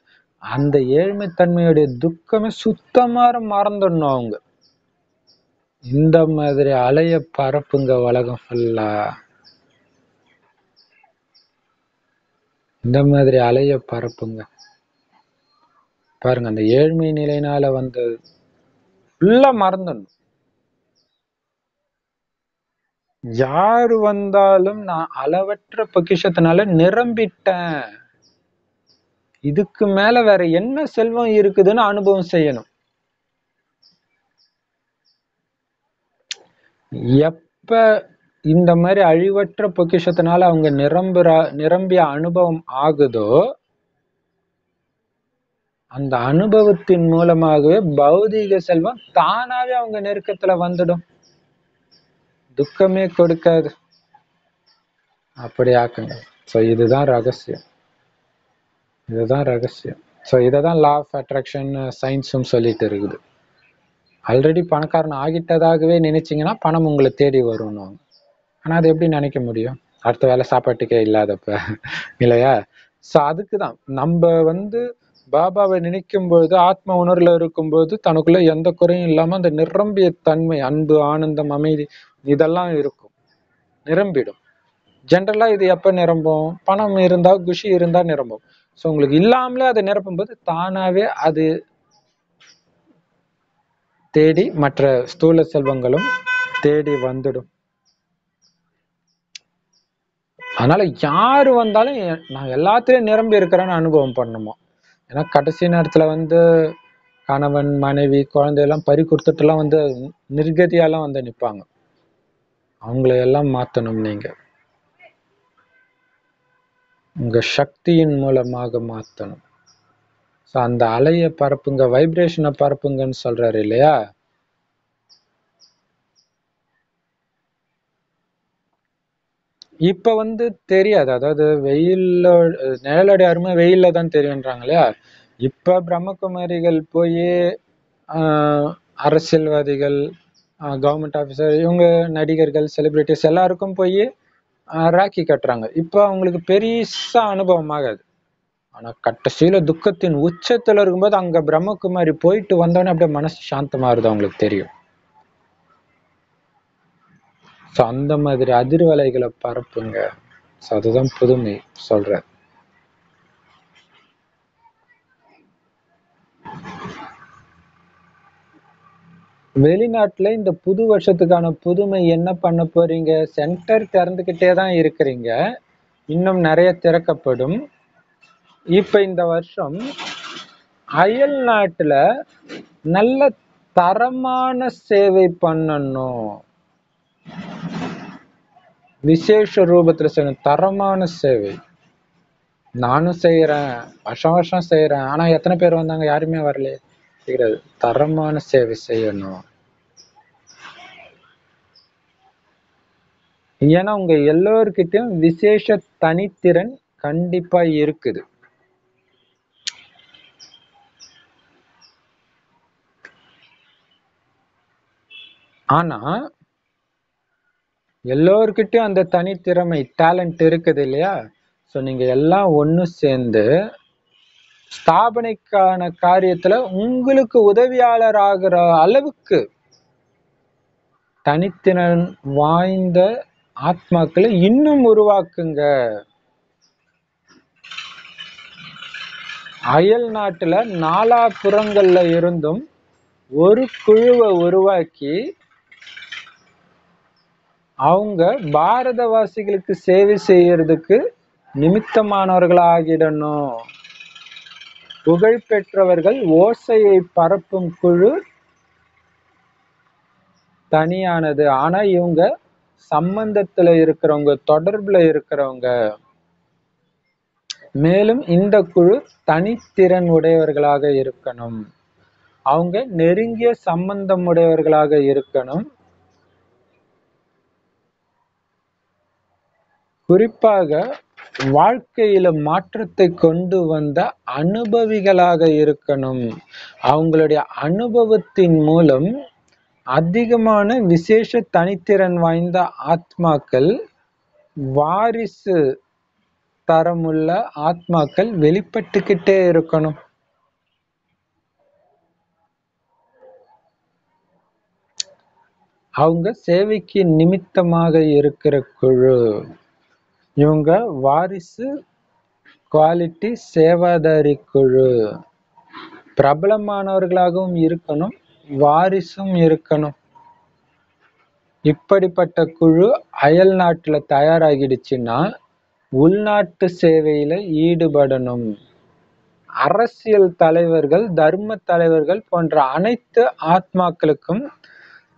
அந்த ஏழ்மை தன்மையுடைய துக்கமே சுத்தமா மறந்துடணும் அவங்க. இந்த மாதிரி அலைய பரப்புங்க உலகம் ஃபுல்லா. இந்த மாதிரி அலைய பரப்புங்க. பாருங்க, அந்த ஏழ்மை நிலையினால வந்து ஃபுல்லா மறந்துடணும். யாரு வந்தாலும் நான் அளவற்ற பொக்கிஷத்தினால நிரம்பிட்டேன், இதுக்கு மேல வேற என்ன செல்வம் இருக்குதுன்னு அனுபவம் செய்யணும். எப்ப இந்த மாதிரி அழிவற்ற பொக்கிஷத்தினால அவங்க நிரம்பிய அனுபவம் ஆகுதோ, அந்த அனுபவத்தின் மூலமாகவே பௌதீக செல்வம் தானாவே அவங்க நெருக்கத்துல வந்துடும், துக்கமே கொடுக்காது. அப்படி ஆக்குங்க. சோ இதுதான் ரகசியம், இதுதான் ரகசியம். சோ இததான் லா ஆஃப் அட்ராக்ஷன் சயின்ஸும் சொல்லிட்டு இருக்குது. ஆல்ரெடி பணக்காரன் ஆகிட்டதாகவே நினைச்சீங்கன்னா பணம் உங்களை தேடி வரும்னு. ஆனா அது எப்படி நினைக்க முடியும், அடுத்த வேலை சாப்பாட்டுக்கே இல்லாதப்ப இல்லையா? சோ அதுக்குதான் நம்ம வந்து பாபாவை நினைக்கும் பொழுது, ஆத்ம உணர்வுல இருக்கும்போது தனக்குள்ள எந்த குறையும் இல்லாம அந்த நிரம்பிய தன்மை, அன்பு, ஆனந்தம், அமைதி இதெல்லாம் இருக்கும், நிரம்பிடும். ஜென்ரலா இது எப்ப நிரம்பும்? பணம் இருந்தா, குஷி இருந்தா நிரம்பும். சோ உங்களுக்கு இல்லாமலே அதை நிரப்பும் போது தானாவே அது தேடி மற்ற ஸ்தூல செல்வங்களும் தேடி வந்துடும். அதனால யாரு வந்தாலும் நான் எல்லாத்திலயும் நிரம்பி இருக்கிறேன்னு அனுபவம் பண்ணணுமா. ஏன்னா கடைசி நேரத்துல வந்து கணவன், மனைவி, குழந்தையெல்லாம் பறி கொடுத்துட்டு எல்லாம் வந்து நிர்கதியாலாம் வந்து நிப்பாங்க. அவங்களை எல்லாம் மாத்தணும் நீங்க, உங்க சக்தியின் மூலமாக மாத்தணும். சோ அந்த அலைய பரப்புங்க, வைப்ரேஷனை பரப்புங்கன்னு சொல்றாரு இல்லையா? இப்ப வந்து தெரியாது, அதாவது வெயில்ல நிழலுடைய அருமை வெயில்ல தான் தெரியுன்றாங்க இல்லையா? இப்ப பிரம்மகுமாரிகள் போய் அரசியல்வாதிகள், கவர்மெண்ட் ஆபீசர், இவங்க நடிகர்கள், செலிபிரிட்டிஸ் எல்லாருக்கும் போய் ராக்கி கட்டுறாங்க. இப்ப அவங்களுக்கு பெருசா அனுபவம் ஆகாது. ஆனா கடைசியில துக்கத்தின் உச்சத்துல இருக்கும்போது அங்க பிரம்மகுமாரி போயிட்டு வந்தோடனே அப்படியே மனசு சாந்தமாறுது, அவங்களுக்கு தெரியும். சோ அந்த மாதிரி அதிர்வலைகளை பரப்புங்க. சோ அதுதான் புதுமை சொல்ற. வெளிநாட்டுல இந்த புது வருஷத்துக்கான புதுமை என்ன பண்ண போறீங்க? சென்டர் திறந்துகிட்டே தான் இருக்கிறீங்க, இன்னும் நிறைய திறக்கப்படும். இப்ப இந்த வருஷம் அயல் நாட்டுல நல்ல தரமான சேவை பண்ணணும், விசேஷ ரூபத்துல செய்யணும். தரமான சேவை நானும் செய்யறேன், வருஷம் வருஷம் செய்யறேன், ஆனா எத்தனை பேர் வந்தாங்க? யாருமே வரலையே. தரமான சேவை செய்யணும். ஏன்னா உங்க எல்லோருக்கிட்டையும் விசேஷ தனித்திறன் கண்டிப்பா இருக்குது. ஆனா எல்லோருக்கிட்டையும் அந்த தனித்திறமை, டேலண்ட் இருக்குது இல்லையா? சோ நீங்க எல்லாம் ஒண்ணு சேர்ந்து ஸ்தாபனைக்கான காரியத்துல உங்களுக்கு உதவியாளர் ஆகிற அளவுக்கு தனித்திறன் வாய்ந்த ஆத்மாக்களை இன்னும் உருவாக்குங்க. அயல் நாட்டுல நாலாபுறங்கள்ல இருந்தும் ஒரு குழுவை உருவாக்கி அவங்க பாரதவாசிகளுக்கு சேவை செய்யறதுக்கு நிமித்தமானவர்களாகிடணும். புகழ் பெற்றவர்கள், ஓசையை பரப்பும் குழு தனியானது. ஆனா இவங்க சம்பந்தத்துல இருக்கிறவங்க, தொடர்புல இருக்கிறவங்க. மேலும் இந்த குழு தனித்திறன் உடையவர்களாக இருக்கணும், அவங்க நெருங்கிய சம்பந்தம் உடையவர்களாக இருக்கணும். குறிப்பாக வாழ்க்கையில மாற்றத்தை கொண்டு வந்த அனுபவிகளாக இருக்கணும். அவங்களுடைய அனுபவத்தின் மூலம் அதிகமான விசேஷ தனித்திறன் வாய்ந்த ஆத்மாக்கள், வாரிசு தரமுள்ள ஆத்மாக்கள் வெளிப்பட்டுக்கிட்டே இருக்கணும். அவங்க சேவைக்கு நிமித்தமாக இருக்கிற குழு. இவங்க வாரிசு குவாலிட்டி சேவாதாரி குழு. பிரபலமானவர்களாகவும் இருக்கணும், வாரிசும் இருக்கணும். இப்படிப்பட்ட குழு அயல் நாட்டுல தயாராகிடுச்சுன்னா உள்நாட்டு சேவையில ஈடுபடணும். அரசியல் தலைவர்கள், தர்ம தலைவர்கள் போன்ற அனைத்து ஆத்மாக்களுக்கும்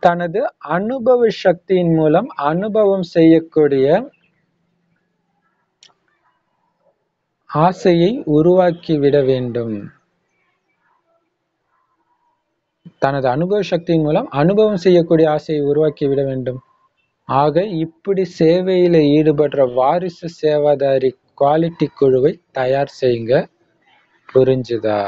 தனது அனுபவ சக்தியின் மூலம் அனுபவம் செய்யக்கூடிய ஆசையை உருவாக்கிவிட வேண்டும். தனது அனுபவ சக்தியின் மூலம் அனுபவம் செய்யக்கூடிய ஆசையை உருவாக்கிவிட வேண்டும். ஆக இப்படி சேவையில ஈடுபடுற வாரிசு சேவாதாரி குவாலிட்டி குழுவை தயார் செய்யுங்க. புரிஞ்சுதா?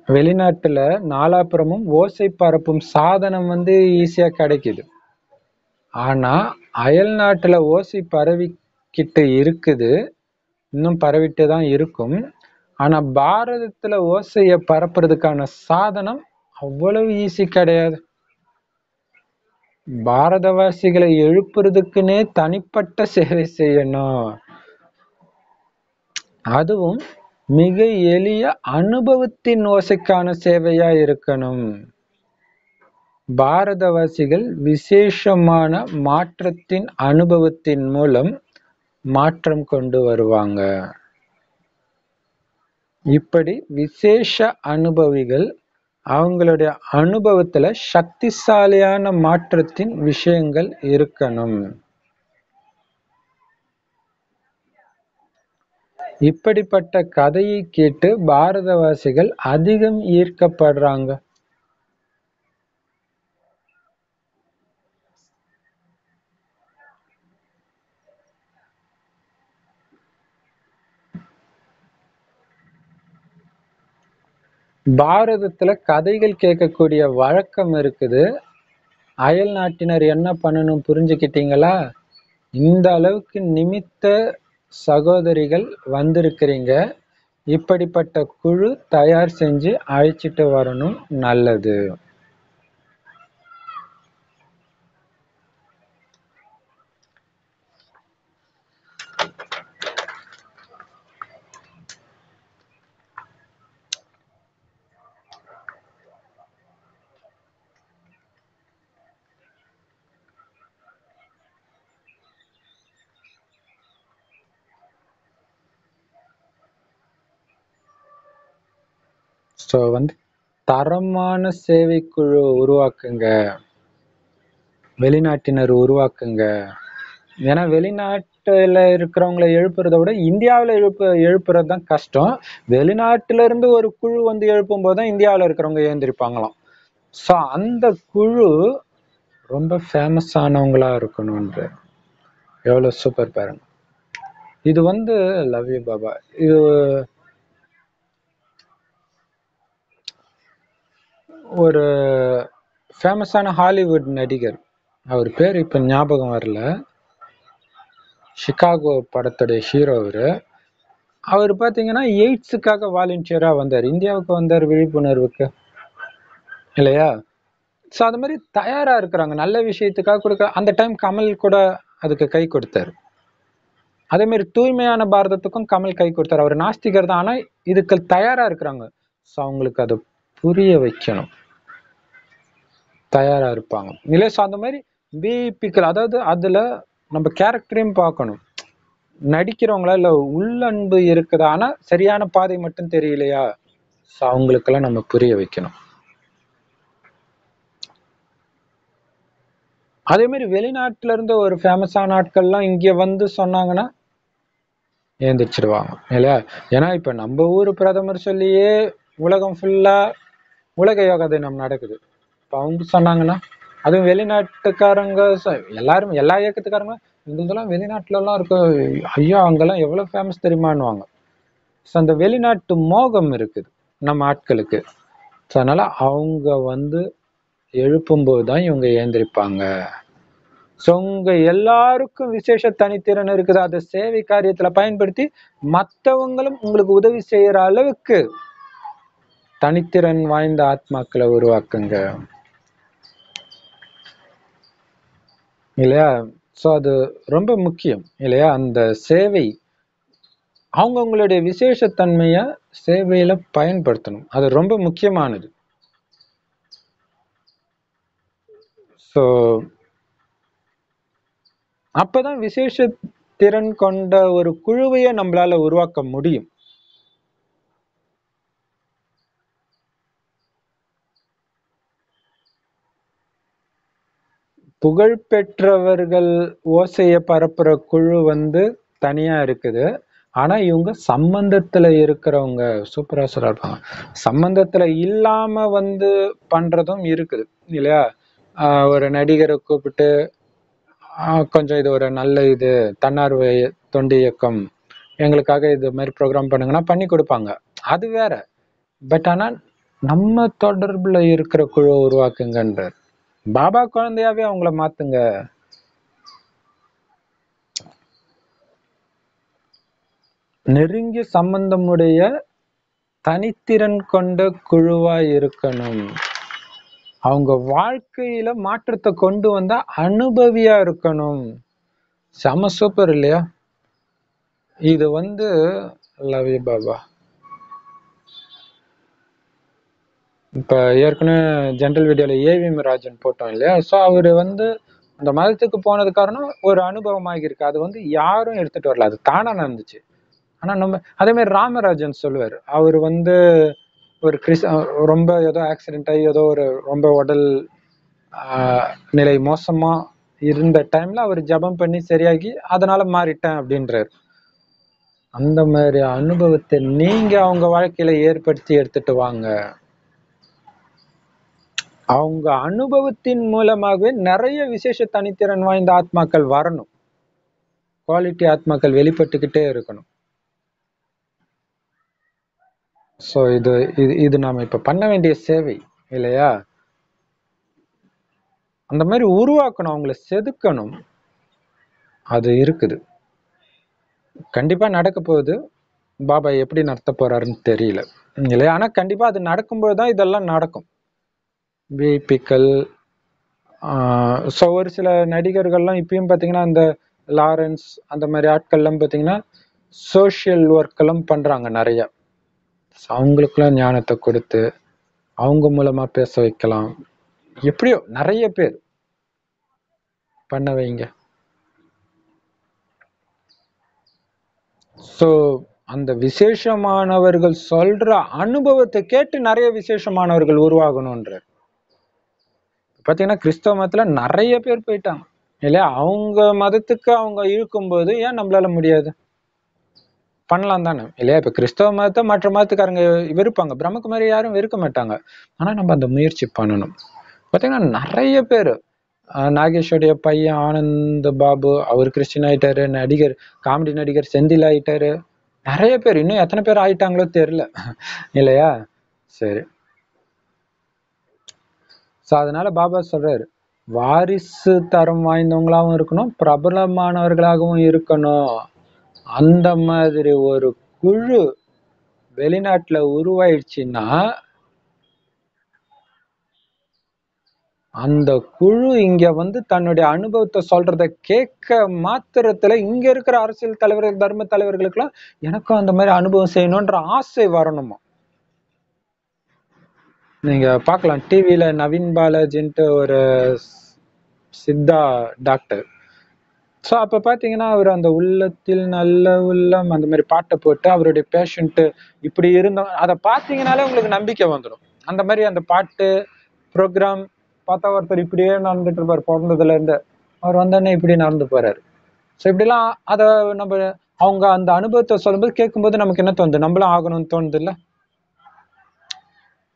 வெளிநாட்டுல நாலாபுறமும் ஓசை பரப்பும் சாதனம் ஈஸியா கிடைக்குது. ஆனா அயல் நாட்டுல ஓசை பரவிக்கிட்டு இருக்குது, இன்னும் பரவிட்டு தான் இருக்கும். ஆனா பாரதத்துல ஓசைய பரப்புறதுக்கான சாதனம் அவ்வளவு ஈஸி கிடையாது. பாரதவாசிகளை எழுப்புறதுக்குன்னே தனிப்பட்ட சேவை செய்யணும். அதுவும் மிக எளிய அனுபவத்தின் ஓசைக்கான சேவையா இருக்கணும். பாரதவாசிகள் விசேஷமான மாற்றத்தின் அனுபவத்தின் மூலம் மாற்றம் கொண்டு வருவாங்க. இப்படி விசேஷ அனுபவிகள் அவங்களுடைய அனுபவத்துல சக்திசாலியான மாற்றத்தின் விஷயங்கள் இருக்கணும். இப்படிப்பட்ட கதையை கேட்டு பாரதவாசிகள் அதிகம் ஈர்க்கப்படுறாங்க. பாரதத்துல கதைகள் கேட்கக்கூடிய வழக்கம் இருக்குது. அயல் நாட்டினர் என்ன பண்ணணும் புரிஞ்சுக்கிட்டீங்களா? இந்த அளவுக்கு நிமித்த சகோதரிகள் வந்திருக்கிறீங்க. இப்படிப்பட்ட குழு தயார் செஞ்சு அழைச்சிட்டு வரணும். நல்லது. ஸோ தரமான சேவை குழு உருவாக்குங்க, வெளிநாட்டினர் உருவாக்குங்க. ஏன்னா வெளிநாட்டுல இருக்கிறவங்களை எழுப்புறதை விட இந்தியாவில் எழுப்புறது தான் கஷ்டம். வெளிநாட்டுல இருந்து ஒரு குழு எழுப்பும் போதுதான் இந்தியாவில் இருக்கிறவங்க எழுந்திருப்பாங்களாம். ஸோ அந்த குழு ரொம்ப ஃபேமஸ் ஆனவங்களா இருக்கணும்ன்ற. எவ்வளவு சூப்பர் பாருங்க. இது லவ் யூ பாபா. இது ஒரு ஃபேமஸான ஹாலிவுட் நடிகர், அவர் பேர் இப்ப ஞாபகம் வரல. சிகாகோ படத்துடைய ஹீரோ அவர் பாத்தீங்கன்னா எய்ட்ஸுக்காக வாலண்டியரா வந்தார், இந்தியாவுக்கு வந்தார் விழிப்புணர்வுக்கு, இல்லையா? ஸோ அது மாதிரி தயாரா இருக்கிறாங்க நல்ல விஷயத்துக்காக கொடுக்க. அந்த டைம் கமல் கூட அதுக்கு கை கொடுத்தாரு. அதே மாதிரி தூய்மையான பாரதத்துக்கும் கமல் கை கொடுத்தாரு. அவர் நாஸ்திகர் தான், ஆனா இதுக்கு தயாரா இருக்கிறாங்க. ஸோ அவங்களுக்கு அதை புரிய வைக்கணும், தயாரா இருப்பாங்க இல்லையா? ஸோ அந்த மாதிரி பிபிக்கள், அதாவது அதுல நம்ம கேரக்டரையும் பார்க்கணும். நடிக்கிறவங்களா இல்ல உள்ளன்பு இருக்குதா, ஆனா சரியான பாதை மட்டும் தெரியலையா? ஸோ அவங்களுக்கெல்லாம் நம்ம புரிய வைக்கணும். அதே மாதிரி வெளிநாட்டுல இருந்து ஒரு ஃபேமஸான ஆட்கள்லாம் இங்க சொன்னாங்கன்னா ஏந்திரிச்சிடுவாங்க, இல்லையா? ஏன்னா இப்ப நம்ம ஊர் பிரதமர் சொல்லியே உலகம் ஃபுல்லா உலக யோகா தினம் நடக்குது. இப்ப அவங்க சொன்னாங்கன்னா, அதுவும் வெளிநாட்டுக்காரங்க எல்லாரும் எல்லா இயக்கத்துக்காரங்க எங்களுதெல்லாம் வெளிநாட்டுல எல்லாம் இருக்க, ஐயா அங்கெல்லாம் எவ்வளவு ஃபேமஸ் தெரியுமான்னுவாங்க. ஸோ அந்த வெளிநாட்டு மோகம் இருக்குது நம்ம ஆட்களுக்கு. ஸோ அதனால அவங்க வந்து எழுப்பும்போது தான் இவங்க ஏந்திரிப்பாங்க. ஸோ உங்க எல்லாருக்கும் விசேஷ தனித்திறன் இருக்குது. அதை சேவை காரியத்துல பயன்படுத்தி மற்றவங்களும் உங்களுக்கு உதவி செய்யற அளவுக்கு தனித்திறன் வாய்ந்த ஆத்மாக்களை உருவாக்குங்க, இல்லையா? ஸோ அது ரொம்ப முக்கியம், இல்லையா? அந்த சேவை அவங்கவுங்களுடைய விசேஷத்தன்மைய சேவையில பயன்படுத்தணும். அது ரொம்ப முக்கியமானது. ஸோ அப்பதான் விசேஷ திறன் கொண்ட ஒரு குழுவையே நம்மளால உருவாக்க முடியும். புகழ் பெற்றவர்கள் ஓசைய பரப்புற குழு வந்து தனியா இருக்குது. ஆனா இவங்க சம்பந்தத்துல இருக்கிறவங்க சூப்பரா சொல்றாங்க. சம்பந்தத்துல இல்லாம வந்து பண்றதும் இருக்குது, இல்லையா? ஒரு நடிகரை கூப்பிட்டு கொஞ்சம் இது ஒரு நல்ல இது தன்னார்வ தொண்டு இயக்கம், எங்களுக்காக இது மாதிரி ப்ரோக்ராம் பண்ணுங்கன்னா பண்ணி கொடுப்பாங்க, அது வேற. பட் ஆனா நம்ம தொடர்புல இருக்கிற குழு உருவாக்குங்கன்றார். பாபா குழந்தையாவே அவங்கள மாத்துங்க. நெருங்கிய சம்பந்தமுடைய தனித்திறன் கொண்ட குழுவா இருக்கணும். அவங்க வாழ்க்கையில மாற்றத்தை கொண்டு வந்தா அனுபவியா இருக்கணும். செம சூப்பர், இல்லையா? இது வந்து லவ் யூ பாபா. இப்ப ஏற்கனவே ஜென்ரல் வீடியோல ஏவிஎம் ராஜன் போட்டோம், இல்லையா? ஸோ அவரு வந்து அந்த மதத்துக்கு போனது காரணம் ஒரு அனுபவமாக இருக்கு. அது வந்து யாரும் எடுத்துட்டு வரல, அது தானா நடந்துச்சு. ஆனா நம்ம அதே மாதிரி ராமராஜன் சொல்லுவார். அவர் வந்து ஒரு ரொம்ப ஏதோ ஆக்சிடென்ட் ஆகி ஏதோ ஒரு ரொம்ப உடல் நிலை மோசமா இருந்த டைம்ல அவர் ஜபம் பண்ணி சரியாகி அதனால மாறிட்டேன் அப்படின்றாரு. அந்த மாதிரி அனுபவத்தை நீங்க அவங்க வாழ்க்கையில ஏற்படுத்தி எடுத்துட்டு வாங்க. அவங்க அனுபவத்தின் மூலமாகவே நிறைய விசேஷ தனித்திறன் வாய்ந்த ஆத்மாக்கள் வரணும். குவாலிட்டி ஆத்மாக்கள் வெளிப்பட்டுக்கிட்டே இருக்கணும். ஸோ இது இது இது நாம இப்ப பண்ண வேண்டிய சேவை, இல்லையா? அந்த மாதிரி உருவாக்கணும், அவங்கள செதுக்கணும். அது இருக்குது, கண்டிப்பா நடக்க போகுது. பாபா எப்படி நடத்த போறாருன்னு தெரியல, இல்லையா? ஆனா கண்டிப்பா அது நடக்கும்போது தான் இதெல்லாம் நடக்கும். விஐபிக்கள், ஸோ ஒரு சில நடிகர்கள்லாம் இப்பயும் பார்த்தீங்கன்னா இந்த லாரன்ஸ் அந்த மாதிரி ஆட்கள்லாம் பார்த்தீங்கன்னா சோஷியல் ஒர்க் எல்லாம் பண்றாங்க நிறைய. அவங்களுக்குலாம் ஞானத்தை கொடுத்து அவங்க மூலமா பேச வைக்கலாம். எப்படியோ நிறைய பேர் பண்ண வைங்க. ஸோ அந்த விசேஷமானவர்கள் சொல்ற அனுபவத்தை கேட்டு நிறைய விசேஷமானவர்கள் உருவாகணும்ன்ற. பாத்தீங்கன்னா கிறிஸ்தவ மதத்துல நிறைய பேர் போயிட்டாங்க, இல்லையா? அவங்க மதத்துக்கு அவங்க இழுக்கும்போது ஏன் நம்மளால முடியாது? பண்ணலாம் தானே, இல்லையா? இப்ப கிறிஸ்தவ மதத்தை மற்ற மதத்துக்காரங்க வெறுப்பாங்க, பிரம்மகுமாரி யாரும் வெறுக்க மாட்டாங்க. ஆனா நம்ம அந்த முயற்சி பண்ணணும். பாத்தீங்கன்னா நிறைய பேர், நாகேஷோடைய பையன் ஆனந்த் பாபு, அவர் கிறிஸ்டின் ஆயிட்டாரு. நடிகர், காமெடி நடிகர் செந்தில் ஆயிட்டாரு. நிறைய பேர், இன்னும் எத்தனை பேர் ஆயிட்டாங்களோ தெரியல, இல்லையா? சரி. ஸோ அதனால பாபா சொல்றாரு, வாரிசு தரம் வாய்ந்தவங்களாகவும் இருக்கணும், பிரபலமானவர்களாகவும் இருக்கணும். அந்த மாதிரி ஒரு குழு வெளிநாட்டுல உருவாயிடுச்சுன்னா அந்த குழு இங்க வந்து தன்னுடைய அனுபவத்தை சொல்றத கேட்க மாத்திரத்துல இங்க இருக்கிற அரசியல் தலைவர்கள், தர்ம தலைவர்களுக்கு எல்லாம் எனக்கும் அந்த மாதிரி அனுபவம் செய்யணும்ன்ற ஆசை வரணுமா. நீங்க பார்க்கலாம் டிவில நவீன் பாலாஜின்ட்டு ஒரு சித்தா டாக்டர். ஸோ அப்ப பாத்தீங்கன்னா அவர் அந்த உள்ளத்தில் நல்ல உள்ளம் அந்த மாதிரி பாட்டை போட்டு அவருடைய பேஷண்ட் இப்படி இருந்தோம் அதை பார்த்தீங்கன்னாலே உங்களுக்கு நம்பிக்கை வந்துடும். அந்த மாதிரி அந்த பாட்டு ப்ரோக்ராம் பார்த்தா ஒருத்தர் இப்படியே நடந்துட்டு இருப்பார் பிறந்ததுல இருந்து, அவர் வந்தோடனே இப்படி நடந்து போறாரு. ஸோ இப்படிலாம் அதை நம்ம அவங்க அந்த அனுபவத்தை சொல்லும்போது கேட்கும்போது நமக்கு என்ன தோணுது? நம்மளும் ஆகணும்னு தோணுது இல்ல?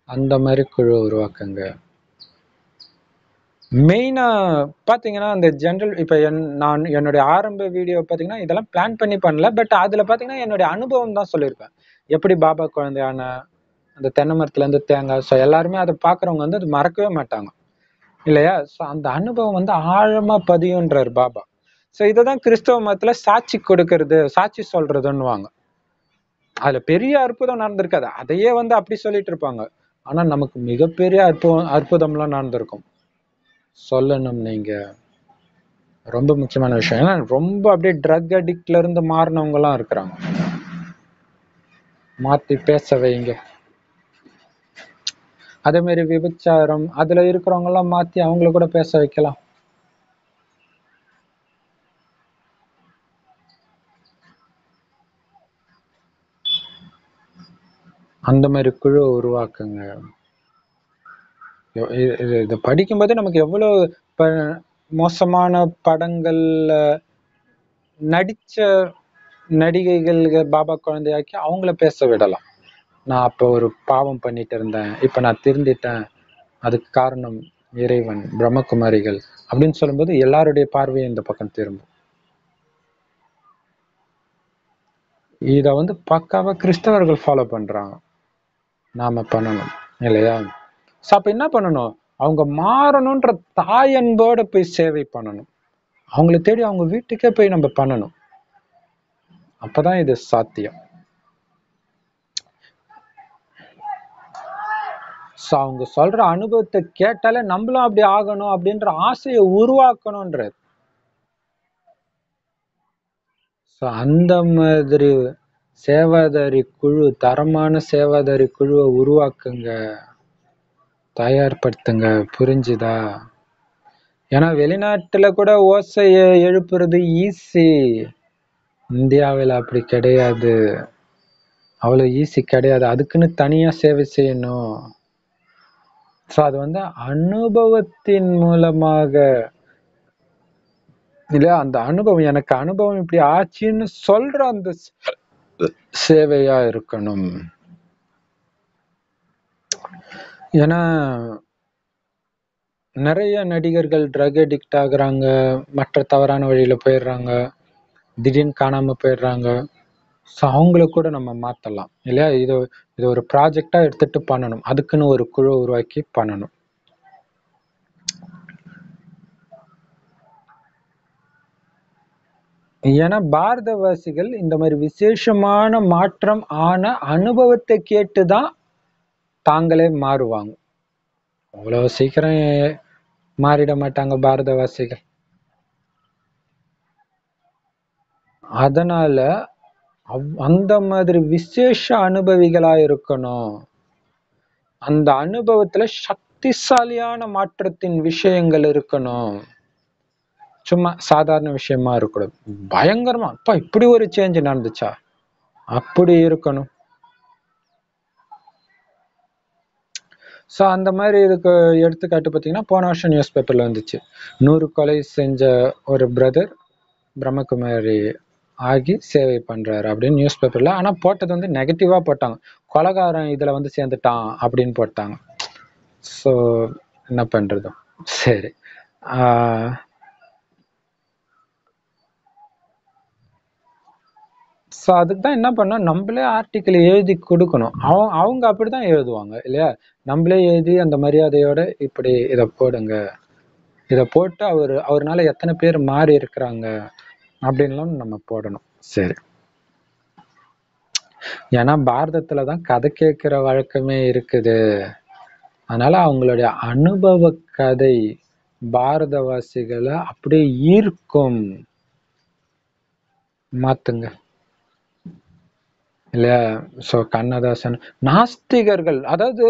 அந்த மாதிரி குழு உருவாக்குங்க. மெயினா பாத்தீங்கன்னா அந்த ஜென்ரல் இப்ப நான் என்னுடைய ஆரம்ப வீடியோ பாத்தீங்கன்னா இதெல்லாம் பிளான் பண்ணி பண்ணல. பட் அதுல பாத்தீங்கன்னா என்னுடைய அனுபவம் தான் சொல்லியிருப்பேன். எப்படி பாபா குழந்தையான அந்த தென்னை மரத்துல இருந்து தேங்காய், ஸோ எல்லாருமே அதை பாக்குறவங்க வந்து அது மறக்கவே மாட்டாங்க இல்லையா? ஸோ அந்த அனுபவம் வந்து ஆழமா பதியுன்றார் பாபா. ஸோ இததான் கிறிஸ்தவ மதத்துல சாட்சி கொடுக்கறது, சாட்சி சொல்றதுன்னுவாங்க. அதுல பெரிய அற்புதம் நடந்திருக்காது, அதையே வந்து அப்படி சொல்லிட்டு இருப்பாங்க. ஆனா நமக்கு மிகப்பெரிய அற்புதம்லாம் நடந்திருக்கும். சொல்லணும் நீங்க, ரொம்ப முக்கியமான விஷயம். ஏன்னா ரொம்ப அப்படியே ட்ரக் அடிக்ட்ல இருந்து மாறினவங்க எல்லாம் இருக்கிறாங்க. மாத்தி பேச வைங்க. அதே மாதிரி விபச்சாரம் அதுல இருக்கிறவங்க எல்லாம் மாத்தி அவங்கள கூட பேச வைக்கலாம். அந்த மாதிரி குழு உருவாக்குங்க. இதை படிக்கும்போது நமக்கு எவ்வளவு மோசமான படங்கள்ல நடிச்ச நடிகைகள் பாபா குழந்தையாக்கி அவங்கள பேச விடலாம். நான் அப்ப ஒரு பாவம் பண்ணிட்டு இருந்தேன், இப்ப நான் திருந்திட்டேன், அதுக்கு காரணம் இறைவன், பிரம்மகுமாரிகள் அப்படின்னு சொல்லும்போது எல்லாருடைய பார்வையும் இந்த பக்கம் திரும்பும். இத வந்து பக்காவா கிறிஸ்தவர்கள் ஃபாலோ பண்றாங்க, நாம பண்ணணும் இல்லையா? அப்ப என்ன பண்ணணும்? அவங்க மாறணும்ன்ற தாய் அன்போட போய் சேவை பண்ணணும். அவங்களை தேடி அவங்க வீட்டுக்கே போய் நம்ம பண்ணணும். அப்பதான் இது சாத்தியம். அவங்க சொல்ற அனுபவத்தை கேட்டாலே நம்மளும் அப்படி ஆகணும் அப்படின்ற ஆசையை உருவாக்கணும்ன்றது. அந்த மாதிரி சேவாதாரி குழு, தரமான சேவாதாரி குழுவை உருவாக்குங்க, தயார்படுத்துங்க. புரிஞ்சுதா? ஏன்னா வெளிநாட்டுல கூட ஓசையை எழுப்புறது ஈஸி, இந்தியாவில் அப்படி கிடையாது, அவ்வளவு ஈஸி கிடையாது. அதுக்குன்னு தனியா சேவை செய்யணும். அது வந்து அனுபவத்தின் மூலமாக இல்லையா? அந்த அனுபவம், எனக்கு அனுபவம் இப்படி ஆச்சுன்னு சொல்ற அந்த சேவையா இருக்கணும். ஏன்னா நிறைய நடிகர்கள் ட்ரக் அடிக்ட் ஆகுறாங்க, மற்ற தவறான வழியில போயிடுறாங்க, திடீர்னு காணாம போயிடுறாங்க. அவங்கள கூட நம்ம மாத்தலாம் இல்லையா? இது ஒரு ப்ராஜெக்டா எடுத்துட்டு பண்ணணும். அதுக்குன்னு ஒரு குழு உருவாக்கி பண்ணணும். ஏன்னா பாரதவாசிகள் இந்த மாதிரி விசேஷமான மாற்றம் ஆன அனுபவத்தை கேட்டுதான் தாங்களே மாறுவாங்க. அவ்வளவு சீக்கிரம் மாறிட மாட்டாங்க பாரதவாசிகள். அதனால அந்த மாதிரி விசேஷ அனுபவிகளா இருக்கணும். அந்த அனுபவத்துல சக்திசாலியான மாற்றத்தின் விஷயங்கள் இருக்கணும். சும்மா சாதாரண விஷயமா இருக்கக்கூடாது, பயங்கரமா அப்பா இப்படி ஒரு சேஞ்ச் நடந்துச்சா அப்படி இருக்கணும். அந்த மாதிரி இதுக்கு எடுத்துக்காட்டு பார்த்தீங்கன்னா, போன வருஷம் நியூஸ் பேப்பர்ல வந்துச்சு, 100 கொலை செஞ்ச ஒரு பிரதர் பிரம்மகுமாரி ஆகி சேவை பண்றாரு அப்படின்னு நியூஸ் பேப்பர்ல. ஆனா போட்டது வந்து நெகட்டிவா போட்டாங்க, கொலைகாரன் இதுல வந்து சேர்ந்துட்டான் அப்படின்னு போட்டாங்க. ஸோ என்ன பண்றது? சரி, அதுக்கு தான் என்ன பண்ணோம், நம்மளே ஆர்டிக்கிள் எழுதி கொடுக்கணும். அவங்க அப்படிதான் எழுதுவாங்க இல்லையா? நம்மளே எழுதி அந்த மரியாதையோட இப்படி இதை போடுங்க, இதை போட்டு அவர்னால எத்தனை பேர் மாறி இருக்கிறாங்க அப்படின்லாம் நம்ம போடணும். சரி, ஏன்னா பாரதத்துலதான் கதை கேட்கிற வழக்கமே இருக்குது. அதனால அவங்களுடைய அனுபவ கதை பாரதவாசிகளை அப்படியே ஈர்க்கும். மாத்துங்க இல்லையா? கண்ணதாசன், நாஸ்திகர்கள், அதாவது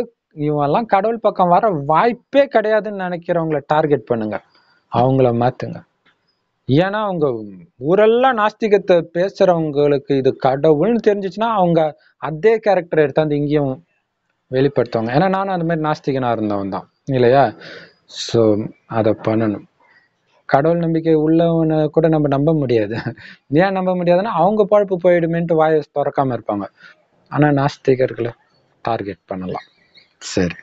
இவெல்லாம் கடவுள் பக்கம் வர வாய்ப்பே கிடையாதுன்னு நினைக்கிறவங்களை டார்கெட் பண்ணுங்க, அவங்கள மாத்துங்க. ஏன்னா அவங்க ஊரெல்லாம் நாஸ்திகத்தை பேசுறவங்களுக்கு இது கடவுள்னு தெரிஞ்சிச்சுன்னா அவங்க அதே கேரக்டர் எடுத்தாந்து இங்கேயும் வெளிப்படுத்துவாங்க. ஏன்னா நானும் அந்த மாதிரி நாஸ்திகனா இருந்தவன் தான் இல்லையா? ஸோ அதை பண்ணணும். கடவுள் நம்பிக்கை உள்ளவனை கூட நம்ம நம்ப முடியாது. ஏன் நம்ப முடியாதுன்னா அவங்க பழப்பு போயிடுமேன்ட்டு வாயை திறக்காம இருப்பாங்க. ஆனா நாஸ்திகர்களை டார்கெட் பண்ணலாம். சரி,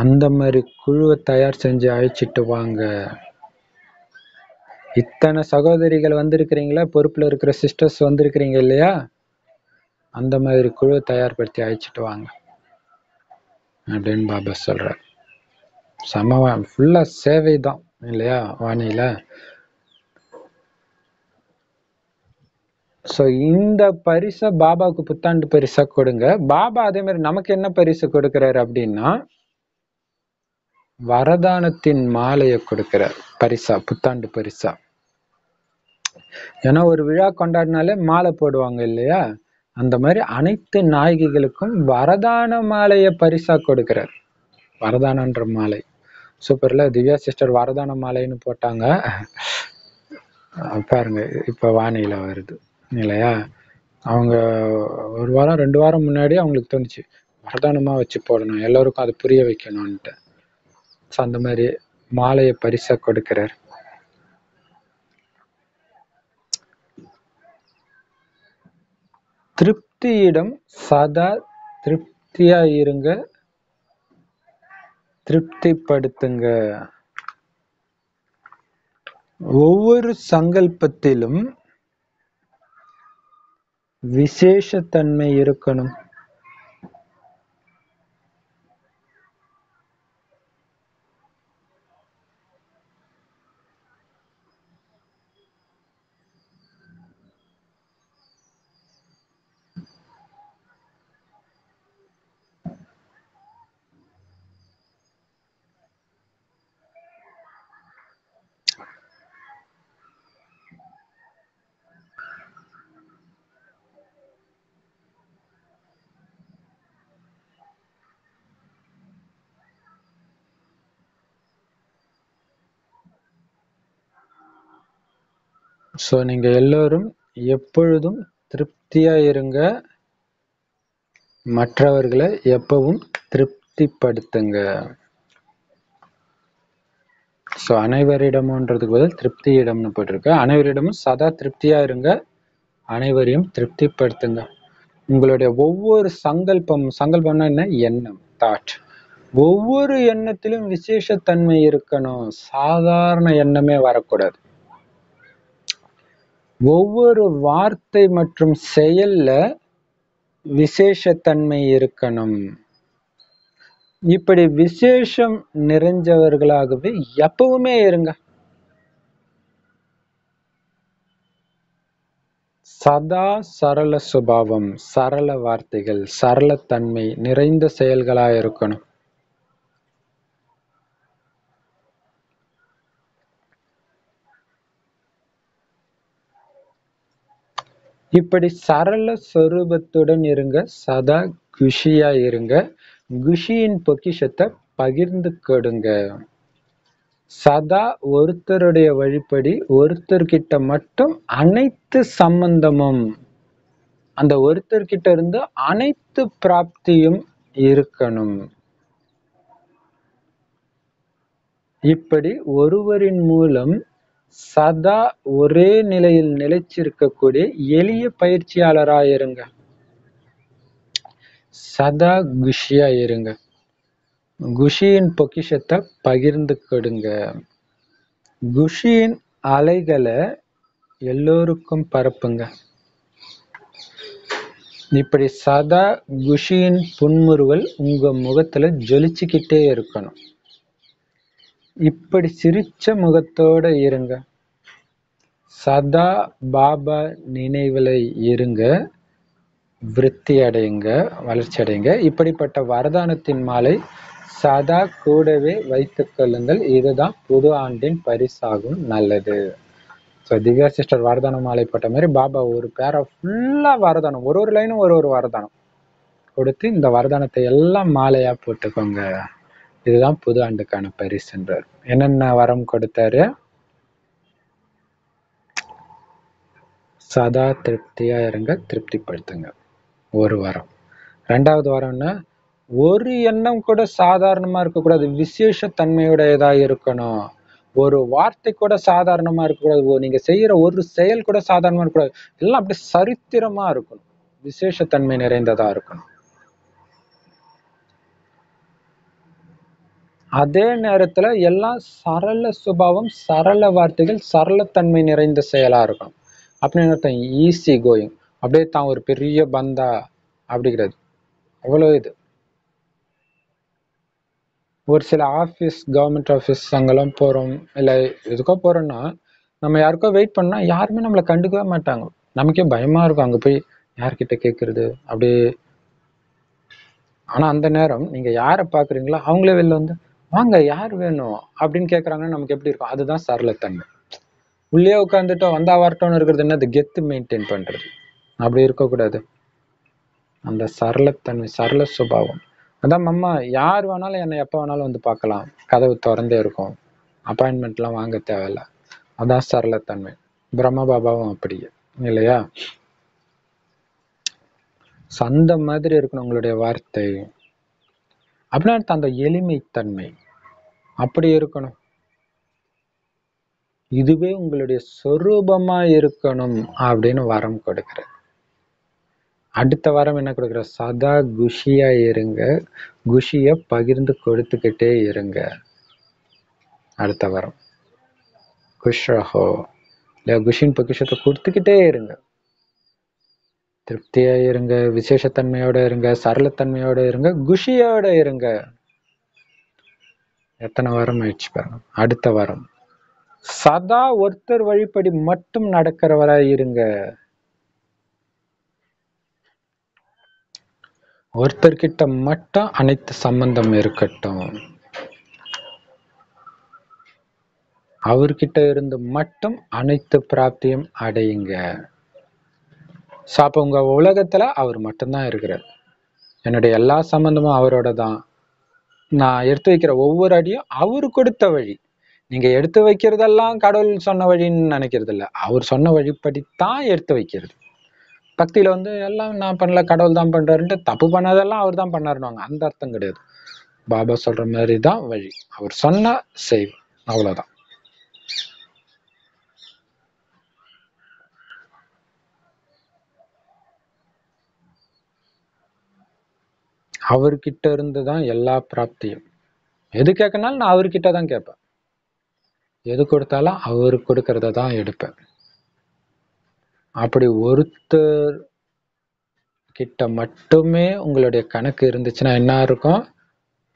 அந்த மாதிரி குழுவை தயார் செஞ்சு அழைச்சிட்டு வாங்க. இத்தனை சகோதரிகள் வந்திருக்கிறீங்களா, பொறுப்புல இருக்கிற சிஸ்டர்ஸ் வந்திருக்கிறீங்க இல்லையா, அந்த மாதிரி குழுவை தயார்படுத்தி அழைச்சிட்டு வாங்க அப்படின்னு பாபா சொல்றார். சமவா ஃபுல்லா சேவை தான் இல்லையா வாணியில. ஸோ இந்த பரிசை பாபாவுக்கு புத்தாண்டு பரிசா கொடுங்க. பாபா அதே மாதிரி நமக்கு என்ன பரிசு கொடுக்கிறாரு அப்படின்னா, வரதானத்தின் மாலையை கொடுக்கிறார் பரிசா, புத்தாண்டு பரிசா. ஏன்னா ஒரு விழா கொண்டாடினாலே மாலை போடுவாங்க இல்லையா, அந்த மாதிரி அனைத்து நாயகிகளுக்கும் வரதான மாலையை பரிசா கொடுக்கிறார். வரதானன்ற மாலை சூப்பர்ல. திவ்யா சிஸ்டர் வரதான மாலைன்னு போட்டாங்க பாருங்க, இப்ப வானிலை வருது இல்லையா. அவங்க ஒரு வாரம் 2 வாரம் முன்னாடி அவங்களுக்கு தோணுச்சு வரதானமா வச்சு போடணும், எல்லாருக்கும் அது புரிய வைக்கணும்ன்ட்டு. அந்த மாதிரி மாலையை பரிசா கொடுக்கிறார். திருப்தியிடம் சதா திருப்தியா இருங்க, திருப்திப்படுத்துங்க. ஒவ்வொரு சங்கல்பத்திலும் விசேஷத்தன்மை இருக்கணும். ஸோ நீங்க எல்லோரும் எப்பொழுதும் திருப்தியா இருங்க, மற்றவர்களை எப்பவும் திருப்திப்படுத்துங்க. ஸோ அனைவரிடமுன்றதுக்கு பதில் திருப்தியிடம்னு போட்டிருக்கு. அனைவரிடமும் சதா திருப்தியா இருங்க, அனைவரையும் திருப்திப்படுத்துங்க. உங்களுடைய ஒவ்வொரு சங்கல்பம்னா என்ன, எண்ணம், தாட். ஒவ்வொரு எண்ணத்திலும் விசேஷத்தன்மை இருக்கணும், சாதாரண எண்ணமே வரக்கூடாது. ஒவ்வொரு வார்த்தை மற்றும் செயல்ல விசேஷத்தன்மை இருக்கணும். இப்படி விசேஷம் நிறைஞ்சவர்களாகவே எப்பவுமே இருங்க. சதா சரள சுபாவம், சரள வார்த்தைகள், சரளத்தன்மை நிறைந்த செயல்களா இருக்கணும். இப்படி சரள சொரூபத்துடன் இருங்க, சதா குஷியா இருங்க, குஷியின் பொக்கிஷத்தை பகிர்ந்து கொடுங்க. சதா ஒருத்தருடைய வழிப்படி ஒருத்தர்கிட்ட மட்டும் அனைத்து சம்பந்தமும், அந்த ஒருத்தர்கிட்ட இருந்து அனைத்து பிராப்தியும் இருக்கணும். இப்படி ஒருவரின் மூலம் சதா ஒரே நிலையில் நிலைச்சிருக்கக்கூடிய எளிய பயிற்சியாளராயிருங்க. சதா குஷியா இருங்க, குஷியின் பொக்கிஷத்தை பகிர்ந்து கொடுங்க. குஷியின் அலைகளை எல்லோருக்கும் பரப்புங்க. இப்படி சதா குஷியின் புன்முறுவல் உங்க முகத்துல ஜொலிச்சுக்கிட்டே இருக்கணும். இப்படி சிரிச்ச முகத்தோட இருங்க. சதா பாபா நினைவுல இருங்க, விருத்தி அடையுங்க, வளர்ச்சி அடையுங்க. இப்படிப்பட்ட வரதானத்தின் மாலை சதா கூடவே வைத்துக் கொள்ளுங்கள். இதுதான் புது ஆண்டின் பரிசாகும். நல்லது. ஸோ திவ்யா சிஸ்டர் வரதான மாலை போட்ட மாதிரி பாபா ஒரு பேரா ஃபுல்லா வரதானம், ஒரு லைனும் ஒரு வரதானம் கொடுத்து இந்த வரதானத்தை எல்லாம் மாலையா போட்டுக்கோங்க, இதுதான் புது ஆண்டுக்கான பரிசுன்றார். என்னென்ன வரம் கொடுத்தாரு? சதா திருப்தியா இருங்க, திருப்திப்படுத்துங்க, ஒரு வரம். 2வது வரம்னா ஒரு எண்ணம் கூட சாதாரணமா இருக்கக்கூடாது, விசேஷத்தன்மையுடையதா இருக்கணும். ஒரு வார்த்தை கூட சாதாரணமா இருக்கக்கூடாது, நீங்க செய்யற ஒரு செயல் கூட சாதாரணமா இருக்கக்கூடாது, எல்லாம் அப்படியே சரித்திரமா இருக்கணும், விசேஷத்தன்மை நிறைந்ததா இருக்கணும். அதே நேரத்துல எல்லாம் சரள சுபாவம், சரள வார்த்தைகள், சரளத்தன்மை நிறைந்த செயலா இருக்கும். அப்படின்னு அர்த்தம். Easy going. அப்படியே தான் ஒரு பெரிய பந்தா அப்படிங்கிறது. அவ்வளவு இது. ஒரு சில ஆஃபீஸ், கவர்மெண்ட் ஆஃபீஸ் அங்கெல்லாம் போறோம், இல்லை எதுக்கோ போறோம்னா நம்ம யாருக்கோ வெயிட் பண்ணா யாருமே நம்மளை கண்டுக்கவே மாட்டாங்க. நமக்கே பயமா இருக்கும் அங்க போய் யார்கிட்ட கேட்கறது அப்படி. ஆனா அந்த நேரம் நீங்க யாரை பாக்குறீங்களோ அவங்களே வெளில வந்து வாங்க யார் வேணும் அப்படின்னு கேட்கறாங்கன்னா நமக்கு எப்படி இருக்கும்? அதுதான் சரளத்தன்மை. உள்ளே உட்காந்துட்டு வந்தா வரட்டும்னு இருக்கிறது என்னது? கெத்து மெயின்டைன் பண்றது. அப்படி இருக்கக்கூடாது. அந்த சரளத்தன்மை, சரள சுபாவம். அதான் அம்மா, யார் வேணாலும் என்னை எப்ப வேணாலும் வந்து பார்க்கலாம், கதவு திறந்தே இருக்கும், அப்பாயின்மெண்ட் எல்லாம் வாங்க தேவையில்ல. அதான் சரளத்தன்மை. பிரம்ம பாபாவும் அப்படியே இல்லையா? அந்த மாதிரி இருக்கணும் உங்களுடைய வார்த்தை. அப்படின்னா அந்த எளிமைத்தன்மை அப்படி இருக்கணும். இதுவே உங்களுடைய சொரூபமா இருக்கணும் அப்படின்னு வரம் கொடுக்கிற. அடுத்த வாரம் என்ன கொடுக்குற? சதா குஷியா இருங்க, குஷிய பகிர்ந்து கொடுத்துக்கிட்டே இருங்க. அடுத்த வாரம் குஷ்ரஹோ, இல்ல குஷின் பொக்கிஷத்தை கொடுத்துக்கிட்டே இருங்க. திருப்தியா இருங்க, விசேஷத்தன்மையோட இருங்க, சரளத்தன்மையோட இருங்க, குஷியோட இருங்க. எத்தனை வாரம் ஆயிடுச்சு பாருங்க. அடுத்த வாரம் சதா ஒருத்தர் வழிப்படி மட்டும் நடக்கிறவரா இருங்க. ஒருத்தர்கிட்ட மட்டும் அனைத்து சம்பந்தம் இருக்கட்டும். அவர்கிட்ட இருந்து மட்டும் அனைத்து பிராப்தியும் அடையுங்க. அப்ப உங்க உலகத்துல அவர் மட்டும்தான் இருக்கிறார். என்னுடைய எல்லா சம்பந்தமும் அவரோட தான். நான் எடுத்து வைக்கிற ஒவ்வொரு அடியும் அவரு கொடுத்த வழி. நீங்க எடுத்து வைக்கிறதெல்லாம் கடவுள் சொன்ன வழின்னு நினைக்கிறது இல்ல, அவர் சொன்ன வழிப்படித்தான் எடுத்து வைக்கிறது. பக்தியில வந்து எல்லாம் நான் பண்ணல, கடவுள் தான் பண்றாருன்ட்டு தப்பு பண்ணதெல்லாம் அவர் தான் பண்ணாருன்னு அந்த அர்த்தம் கிடையாது. பாபா சொல்ற மாதிரிதான் வழி. அவர் சொன்னா செய், அவ்வளவுதான். அவர்கிட்ட இருந்துதான் எல்லா பிராப்தியும். எது கேட்கனாலும் நான் அவர்கிட்ட தான் கேட்பேன். எது கொடுத்தாலும் அவரு கொடுக்கறத தான் எடுப்பேன். அப்படி ஒருத்தர் கிட்ட மட்டுமே உங்களுடைய கணக்கு இருந்துச்சுன்னா என்ன இருக்கும்?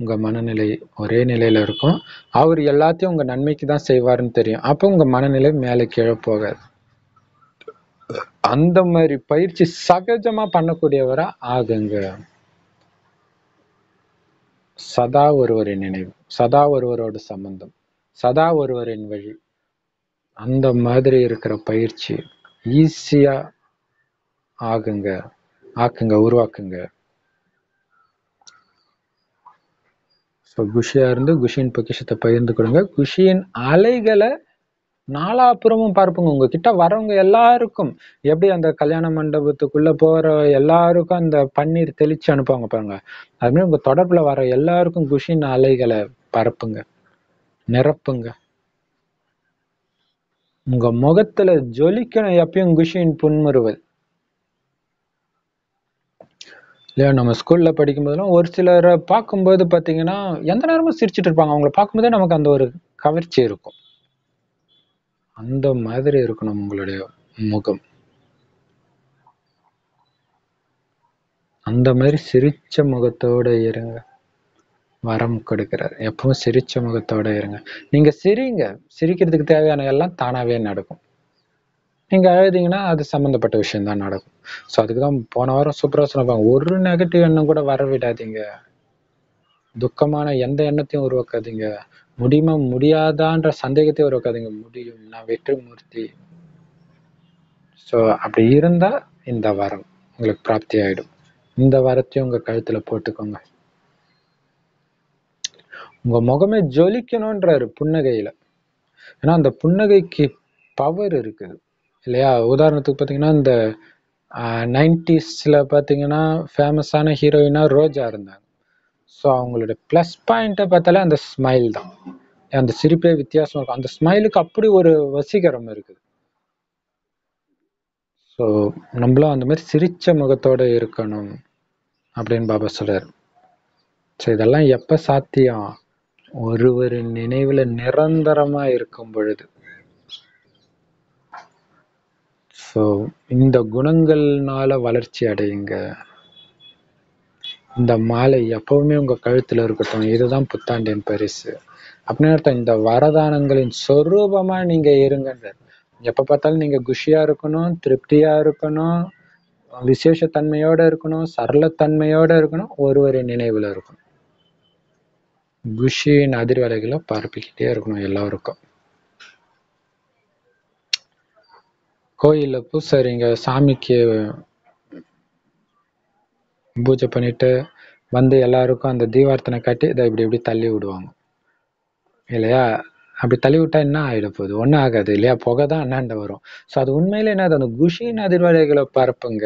உங்க மனநிலை ஒரே நிலையில இருக்கும். அவர் எல்லாத்தையும் உங்க நன்மைக்கு தான் செய்வாருன்னு தெரியும். அப்போ உங்க மனநிலை மேலே கீழே போகாது. அந்த மாதிரி பயிற்சி சகஜமா பண்ணக்கூடியவரா ஆகுங்க. சதா ஒருவரின் நினைவு, சதா ஒருவரோட சம்பந்தம், சதா ஒருவரின் வழி. அந்த மாதிரி இருக்கிற பயிற்சி ஈஸியா ஆகுங்க, ஆக்குங்க, உருவாக்குங்க. குஷியா இருந்து குஷியின் பொக்கிஷத்தை பகிர்ந்து கொடுங்க. குஷியின் அலைகளை நாலாப்புறமும் பரப்புங்க. உங்ககிட்ட வரவங்க எல்லாருக்கும், எப்படி அந்த கல்யாண மண்டபத்துக்குள்ள போற எல்லாருக்கும் அந்த பன்னீர் தெளிச்சு அனுப்புவாங்க பாருங்க, அதுமாதிரி உங்க தொடர்புல வர எல்லாருக்கும் குஷியின் அலைகளை பரப்புங்க, நிரப்புங்க. உங்க முகத்துல ஜொலிக்கணும் எப்பயும் குஷியின் புன்முறுவல். இல்லையா? நம்ம ஸ்கூல்ல படிக்கும் போதெல்லாம் ஒரு சிலரை பார்க்கும்போது பாத்தீங்கன்னா எந்த நேரமும் சிரிச்சுட்டு இருப்பாங்க. அவங்கள பார்க்கும்போதே நமக்கு அந்த ஒரு கவர்ச்சி இருக்கும். அந்த மாதிரி இருக்கணும் உங்களுடைய முகம். அந்த மாதிரி சிரிச்ச முகத்தோட இருங்க. வரம் கொடுக்கிறார். எப்பவும் சிரிச்ச முகத்தோட இருங்க. நீங்க சிரிங்க, சிரிக்கிறதுக்கு தேவையான எல்லாம் தானாவே நடக்கும். நீங்க அழுதீங்கன்னா அது சம்பந்தப்பட்ட விஷயம் தான் நடக்கும். ஸோ அதுக்குதான் போன வாரம் சூப்பரா சொன்னாங்க, ஒரு நெகட்டிவ் எண்ணம் கூட வர விடாதீங்க. துக்கமான எந்த எண்ணத்தையும் உருவாக்காதீங்க. முடியுமா முடியாதான்ற சந்தேகத்தையும் உருவாக்காதீங்க. முடியும், நான் வெற்றி மூர்த்தி. ஸோ அப்படி இருந்தா இந்த வரம் உங்களுக்கு பிராப்தி ஆயிடும். இந்த வரத்தையும் உங்க கழுத்துல போட்டுக்கோங்க. உங்க முகமே ஜொலிக்கணும்ன்றாரு புன்னகையில. ஏன்னா அந்த புன்னகைக்கு பவர் இருக்குது இல்லையா? உதாரணத்துக்கு பாத்தீங்கன்னா இந்த 90ஸ்ல பாத்தீங்கன்னா ஃபேமஸான ஹீரோயினா ரோஜா இருந்தாங்க. ஸோ அவங்களோட பிளஸ் பாயிண்ட்டை பார்த்தாலே அந்த ஸ்மைல் தான். அந்த சிரிப்பே வித்தியாசமா இருக்கும். அந்த ஸ்மைலுக்கு அப்படி ஒரு வசீகரம் இருக்குது. ஸோ நம்மளும் அந்த மாதிரி சிரிச்ச முகத்தோட இருக்கணும் அப்படின்னு பாபா சொல்றாரு. ஸோ இதெல்லாம் எப்ப சாத்தியம்? ஒருவரின் நினைவுல நிரந்தரமா இருக்கும் பொழுது. ஸோ இந்த குணங்கள்னால வளர்ச்சி அடையுங்க. இந்த மாலை எப்பவுமே உங்க கழுத்துல இருக்கட்டும். இதுதான் புத்தாண்டின் பரிசு. அப்படின்னு அர்த்தம். இந்த வரதானங்களின் சொரூபமா நீங்க இருங்கன்ற. எப்ப பார்த்தாலும் நீங்க குஷியா இருக்கணும், திருப்தியா இருக்கணும், விசேஷத்தன்மையோட இருக்கணும், சரளத்தன்மையோட இருக்கணும், ஒருவரின் நினைவுல இருக்கணும். குஷியின் அதிர்வலைகளை பரப்பிக்கிட்டே இருக்கணும் எல்லாருக்கும். கோயில்ல பூசாரிங்க சாமிக்கு பூஜை பண்ணிட்டு வந்து எல்லாருக்கும் அந்த தீவார்த்தனை காட்டி இதை இப்படி இப்படி தள்ளி விடுவாங்க இல்லையா? அப்படி தள்ளி விட்டா என்ன ஆயிட போகுது? ஒன்றும் ஆகாது இல்லையா? புகை தான் அண்ணாண்ட வரும். ஸோ அது உண்மையில என்னது? அந்த குஷியின் அதிர்வலைகளை பரப்புங்க.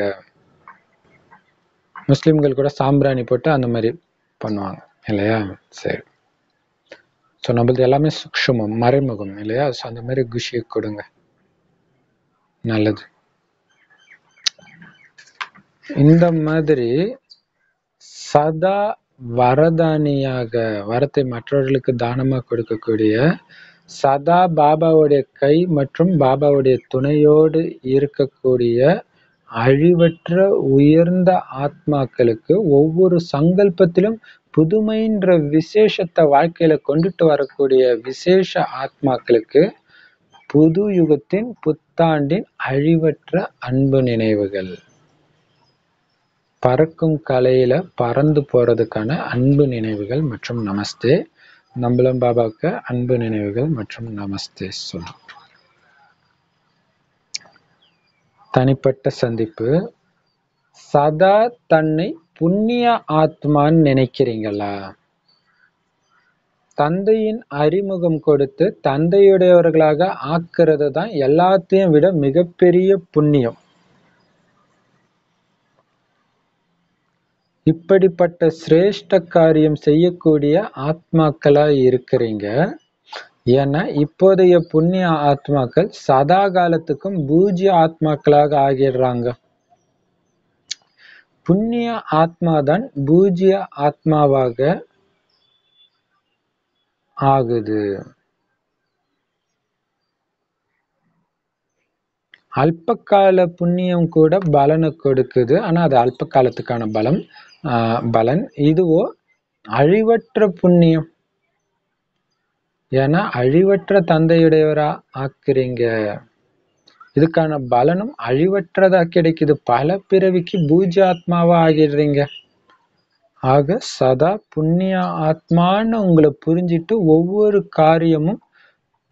முஸ்லிம்கள் கூட சாம்பிராணி போட்டு அந்த மாதிரி பண்ணுவாங்க இல்லையா? சரி. ஸோ நம்மளது எல்லாமே சூக்ஷ்மம், மறைமுகம் இல்லையா? ஸோ அந்த மாதிரி குஷியை கொடுங்க. நல்லது. இந்த மாதிரி சதா வரதானியாக, வரத்தை மற்றவர்களுக்கு தானமா கொடுக்கக்கூடிய, சதா பாபாவுடைய கை மற்றும் பாபாவுடைய துணையோடு இருக்கக்கூடிய அழிவற்ற உயர்ந்த ஆத்மாக்களுக்கு ஒவ்வொரு சங்கல்பத்திலும் புதுமைன்ற விசேஷத்தை வாழ்க்கையில கொண்டுட்டு வரக்கூடிய விசேஷ ஆத்மாக்களுக்கு புது யுகத்தின் புத்தாண்டின் அழிவற்ற அன்பு நினைவுகள். பறக்கும் கலையில பறந்து போறதுக்கான அன்பு நினைவுகள் மற்றும் நமஸ்தே. நம்மளும் பாபாவுக்கு அன்பு நினைவுகள் மற்றும் நமஸ்தே சொல்லும். தனிப்பட்ட சந்திப்பு. சதா தன்னை புண்ணிய ஆத்மான்னு நினைக்கிறீங்களா? தந்தையின் அறிமுகம் கொடுத்து தந்தையுடையவர்களாக ஆக்குறது தான் எல்லாத்தையும் விட மிகப்பெரிய புண்ணியம். இப்படிப்பட்ட சிரேஷ்ட காரியம் செய்யக்கூடிய ஆத்மாக்களா இருக்கிறீங்க. ஏன்னா இப்போதைய புண்ணிய ஆத்மாக்கள் சதா காலத்துக்கும் பூஜ்ய ஆத்மாக்களாக ஆகிடுறாங்க. புண்ணிய ஆத்மாதான் பூஜ்ய ஆத்மாவாக ஆகுது. அல்பகால புண்ணியம் கூட பலனை கொடுக்குது. ஆனா அது அல்ப காலத்துக்கான பலன். இதுவோ அழிவற்ற புண்ணியம். ஏன்னா அழிவற்ற தந்தையுடையவரா ஆக்குறீங்க. இதுக்கான பலனும் அழிவற்றதா கிடைக்குது. பல பிறவிக்கு பூஜ்ய ஆத்மாவா ஆகிடுறீங்க. ஆக சதா புண்ணிய ஆத்மான்னு உங்களை புரிஞ்சிட்டு ஒவ்வொரு காரியமும்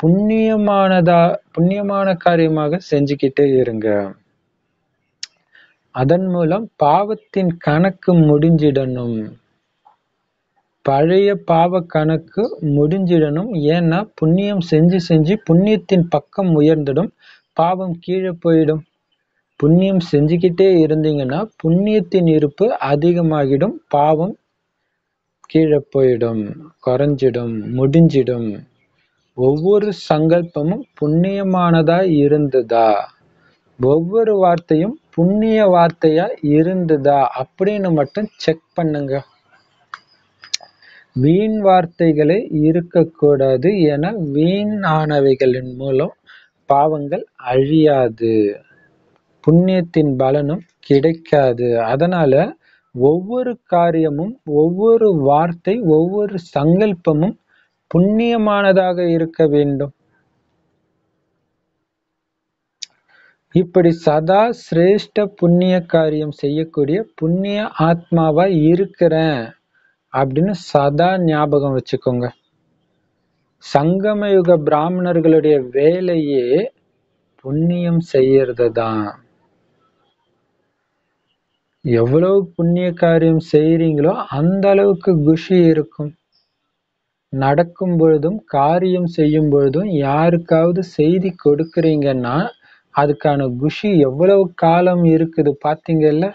புண்ணியமான காரியமாக செஞ்சுக்கிட்டே இருங்க. அதன் மூலம் பாவத்தின் கணக்கு முடிஞ்சிடணும். பழைய பாவ கணக்கு முடிஞ்சிடணும். ஏன்னா புண்ணியம் செஞ்சு செஞ்சு புண்ணியத்தின் பக்கம் உயர்ந்துடும், பாவம் கீழே போயிடும். புண்ணியம் செஞ்சுக்கிட்டே இருந்தீங்கன்னா புண்ணியத்தின் இருப்பு அதிகமாகிடும், பாவம் கீழே போயிடும், குறைஞ்சிடும், முடிஞ்சிடும். ஒவ்வொரு சங்கல்பமும் புண்ணியமானதா இருந்ததா, ஒவ்வொரு வார்த்தையும் புண்ணிய வார்த்தையா இருந்ததா அப்படின்னு மட்டும் செக் பண்ணுங்க. வீண் வார்த்தைகளே இருக்கக்கூடாது. என வீணானவைகளின் மூலம் பாவங்கள் அழியாது, புண்ணியத்தின் பலனும் கிடைக்காது. அதனால ஒவ்வொரு காரியமும், ஒவ்வொரு வார்த்தை, ஒவ்வொரு சங்கல்பமும் புண்ணியமானதாக இருக்க வேண்டும். இப்படி சதா சிரேஷ்ட புண்ணிய காரியம் செய்யக்கூடிய புண்ணிய ஆத்மாவா இருக்கிறேன் அப்படின்னு சதா ஞாபகம் வச்சுக்கோங்க. சங்கமயுக பிராமணர்களுடைய வேலையே புண்ணியம் செய்யறது தான். எவ்வளவு புண்ணிய காரியம் செய்யறீங்களோ அந்த அளவுக்கு குஷி இருக்கும். நடக்கும் பொழுதும் காரியம் செய்யும் பொழுதும் யாருக்காவது செய்தி கொடுக்குறீங்கன்னா அதுக்கான குஷி எவ்வளவு காலம் இருக்குது பாத்தீங்கல்ல.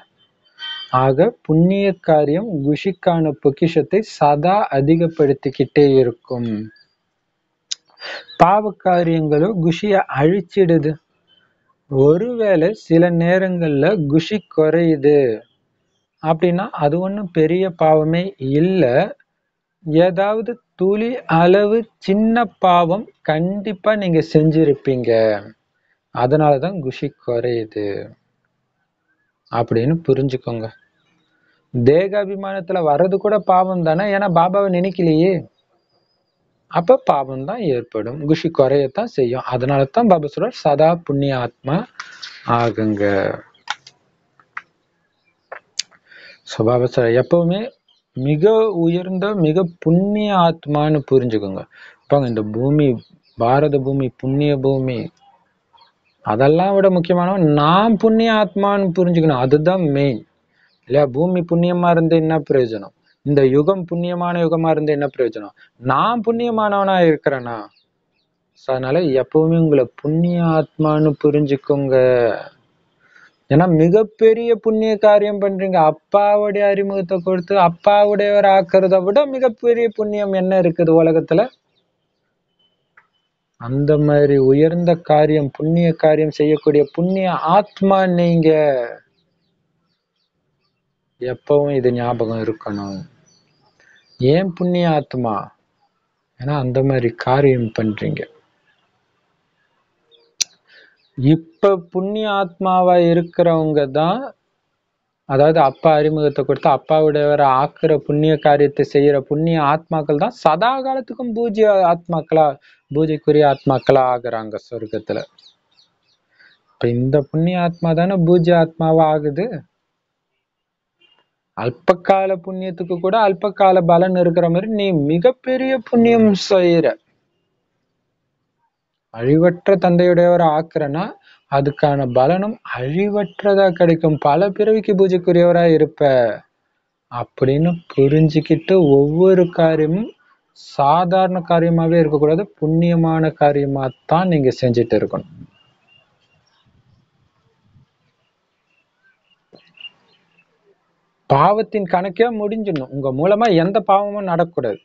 ஆக புண்ணிய காரியம் குஷிக்கான பொக்கிஷத்தை சதா அதிகப்படுத்திக்கிட்டே இருக்கும். பாவ காரியங்களோ குஷிய அழிச்சிடுது. ஒருவேளை சில நேரங்கள்ல குஷி குறையுது அப்படின்னா அது ஒன்றும் பெரிய பாவமே இல்லை. ஏதாவது துளி அளவு சின்ன பாவம் கண்டிப்பா நீங்க செஞ்சிருப்பீங்க, அதனாலதான் குஷி குறையுது அப்படின்னு புரிஞ்சுக்கோங்க. தேகாபிமானத்துல வர்றது கூட பாவம் தானே, ஏன்னா பாபாவை நினைக்கலையே. அப்ப பாவம் தான் ஏற்படும், குஷி குறையத்தான் செய்யும். அதனாலதான் பாபா சொல்றார் சதா புண்ணிய ஆத்மா ஆகுங்க. பாபா சொல்றார் எப்பவுமே மிக உயர்ந்த மிக புண்ணிய ஆத்மான்னு புரிஞ்சுக்கோங்க. பாங்க, இந்த பூமி பாரத பூமி புண்ணிய பூமி, அதெல்லாம் விட முக்கியமானவன் நான் புண்ணிய ஆத்மான்னு புரிஞ்சுக்கணும். அதுதான் மெயின் இல்லையா? பூமி புண்ணியமா இருந்து என்ன பிரயோஜனம்? இந்த யுகம் புண்ணியமான யுகமா இருந்து என்ன பிரயோஜனம்? நான் புண்ணியமானவனா இருக்கிறேனா? அதனால எப்பவுமே உங்களை புண்ணிய ஆத்மான்னு புரிஞ்சுக்கோங்க. ஏன்னா மிகப்பெரிய புண்ணிய காரியம் பண்றீங்க. அப்பாவுடைய அறிமுகத்தை கொடுத்து அப்பாவுடையவர் ஆக்குறத விட மிகப்பெரிய புண்ணியம் என்ன இருக்குது உலகத்துல? அந்த மாதிரி உயர்ந்த காரியம், புண்ணிய காரியம் செய்யக்கூடிய புண்ணிய ஆத்மா நீங்க. எப்பவும் இது ஞாபகம் இருக்கணும். ஏன் புண்ணிய ஆத்மா? ஏன்னா அந்த மாதிரி காரியம் பண்றீங்க. இப்ப புண்ணிய ஆத்மாவா இருக்கிறவங்க தான், அதாவது அப்பா அறிமுகத்தை கொடுத்து அப்பாவுடையவரை ஆக்குற புண்ணிய காரியத்தை செய்யற புண்ணிய ஆத்மாக்கள் தான் சதா காலத்துக்கும் பூஜ்ய ஆத்மாக்களா, பூஜைக்குரிய ஆத்மாக்களா ஆகுறாங்க சொர்க்கத்துல. இப்ப இந்த புண்ணிய ஆத்மா தானே பூஜ்ய ஆத்மாவா ஆகுது. அல்பகால புண்ணியத்துக்கு கூட அல்பகால பலன் இருக்கிற மாதிரி நீ மிகப்பெரிய புண்ணியம் செய்யற, அழிவற்ற தந்தையுடையவரை ஆக்குறனா அதுக்கான பலனும் அழிவற்றதா கிடைக்கும். பல பிறவிக்கு பூஜைக்குரியவரா இருப்ப அப்படின்னு புரிஞ்சுக்கிட்டு ஒவ்வொரு காரியமும் சாதாரண காரியமாவே இருக்கக்கூடாது, புண்ணியமான காரியமா தான் நீங்க செஞ்சுட்டு இருக்கணும். பாவத்தின் கணக்கே முடிஞ்சிடணும். உங்க மூலமா எந்த பாவமும் நடக்கக்கூடாது.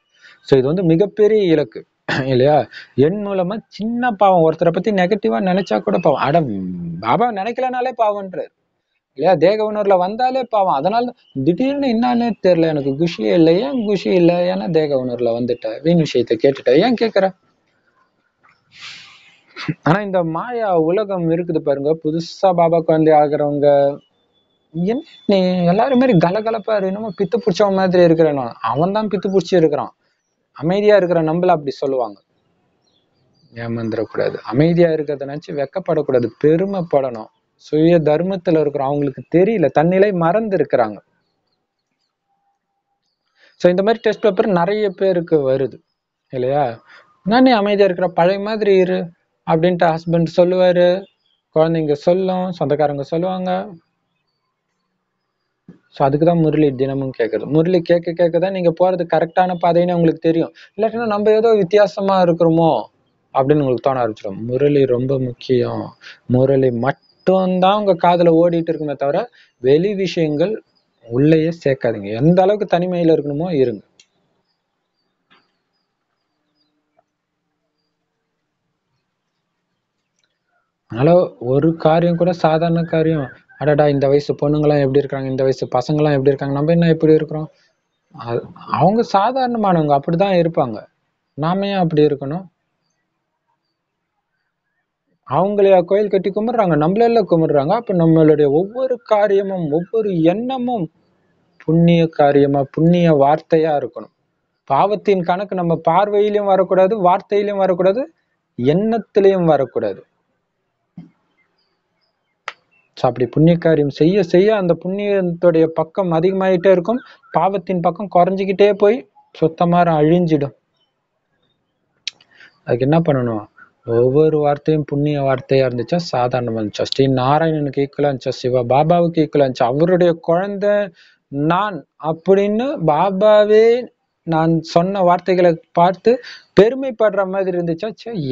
சோ இது வந்து மிகப்பெரிய இலக்கு இல்லையா? என் மூலமா சின்ன பாவம், ஒருத்தரை பத்தி நெகட்டிவா நினைச்சா கூட பாவம். அட பாபா நினைக்கலனாலே பாவம்ன்றாரு இல்லையா? தேக உணர்வுல வந்தாலே பாவம். அதனால திடீர்னு என்னன்னே தெரியல, எனக்கு குஷியே இல்லை. ஏன் குஷி இல்லை? ஏன்னா தேக உணர்வுல வந்துட்ட, வீண் விஷயத்தை கேட்டுட்ட, ஏன் கேட்கிற? ஆனா இந்த மாயா உலகம் இருக்குது பாருங்க, புதுசா பாபா குழந்தை ஆகுறவங்க என்ன நீ எல்லாரும் மாதிரி கலகலப்பா என்னமோ பித்து பிடிச்சவன் மாதிரி இருக்கிறான். அவன் தான் பித்து பிடிச்சி இருக்கிறான். அமைதியா இருக்கிற நம்மள அப்படி சொல்லுவாங்க. ஏமாந்துடக்கூடாது. அமைதியா இருக்கிறத நினைச்சு வெக்கப்படக்கூடாது, பெருமைப்படணும். சுய தர்மத்துல இருக்கிறோம். அவங்களுக்கு தெரியல, தன்னிலை மறந்து இருக்கிறாங்க. சோ இந்த மாதிரி டெஸ்ட் பேப்பர் நிறைய பேருக்கு வருது இல்லையா? நானே அமைதியா இருக்கிற, பழைய மாதிரி இரு அப்படின்ட்டு ஹஸ்பண்ட் சொல்லுவாரு, குழந்தைங்க சொல்லும், சொந்தக்காரங்க சொல்லுவாங்க. ஸோ அதுக்குதான் முரளி தினமும் கேட்கறது. முரளி கேட்க கேட்கதான் நீங்க போறது கரெக்டான பாதைன்னு உங்களுக்கு தெரியும். இல்லாட்டினா நம்ம ஏதோ வித்தியாசமா இருக்கிறோமோ அப்படின்னு உங்களுக்கு தோண ஆரம்பிச்சிடும். முரளி ரொம்ப முக்கியம். முரளி மட்டும்தான் உங்க காதுல ஓடிட்டு இருக்குமே தவிர வெளி விஷயங்கள் உள்ளேயே சேர்க்காதீங்க. எந்த அளவுக்கு தனிமையில இருக்கணுமோ இருங்க. அதனால ஒரு காரியம் கூட சாதாரண காரியம், அடடா இந்த வயசு பொண்ணுங்களாம் எப்படி இருக்காங்க, இந்த வயசு பசங்களாம் எப்படி இருக்காங்க, நம்ம என்ன எப்படி இருக்கிறோம்? அவங்க சாதாரணமானவங்க, அப்படிதான் இருப்பாங்க. நாம ஏன் அப்படி இருக்கணும்? அவங்களையா கோயில் கட்டி கும்பிடுறாங்க? நம்மளெல்லாம் கும்பிடுறாங்க. அப்ப நம்மளுடைய ஒவ்வொரு காரியமும் ஒவ்வொரு எண்ணமும் புண்ணிய காரியமா, புண்ணிய வார்த்தையா இருக்கணும். பாவத்தின் கணக்கு நம்ம பார்வையிலும் வரக்கூடாது, வார்த்தையிலும் வரக்கூடாது, எண்ணத்திலையும் வரக்கூடாது. அப்படி புண்ணிய காரியம் செய்ய செய்ய அந்த புண்ணியத்துடைய பக்கம் அதிகமாயிட்டே இருக்கும், பாவத்தின் பக்கம் குறைஞ்சிக்கிட்டே போய் சுத்தமா அழிஞ்சிடும். அதுக்கு என்ன பண்ணணும்? ஒவ்வொரு வார்த்தையும் புண்ணிய வார்த்தையா இருந்துச்சா, சாதாரணமா இருந்துச்சா, ஸ்ரீ நாராயணனுக்கு ஈக்குவலா இருந்துச்சா, சிவ பாபாவுக்கு ஈக்குவலா இருந்துச்சா, அவருடைய குழந்தை நான் அப்படின்னு பாபாவே நான் சொன்ன வார்த்தைகளை பார்த்து பெருமைப்படுற மாதிரி இருந்துச்சா,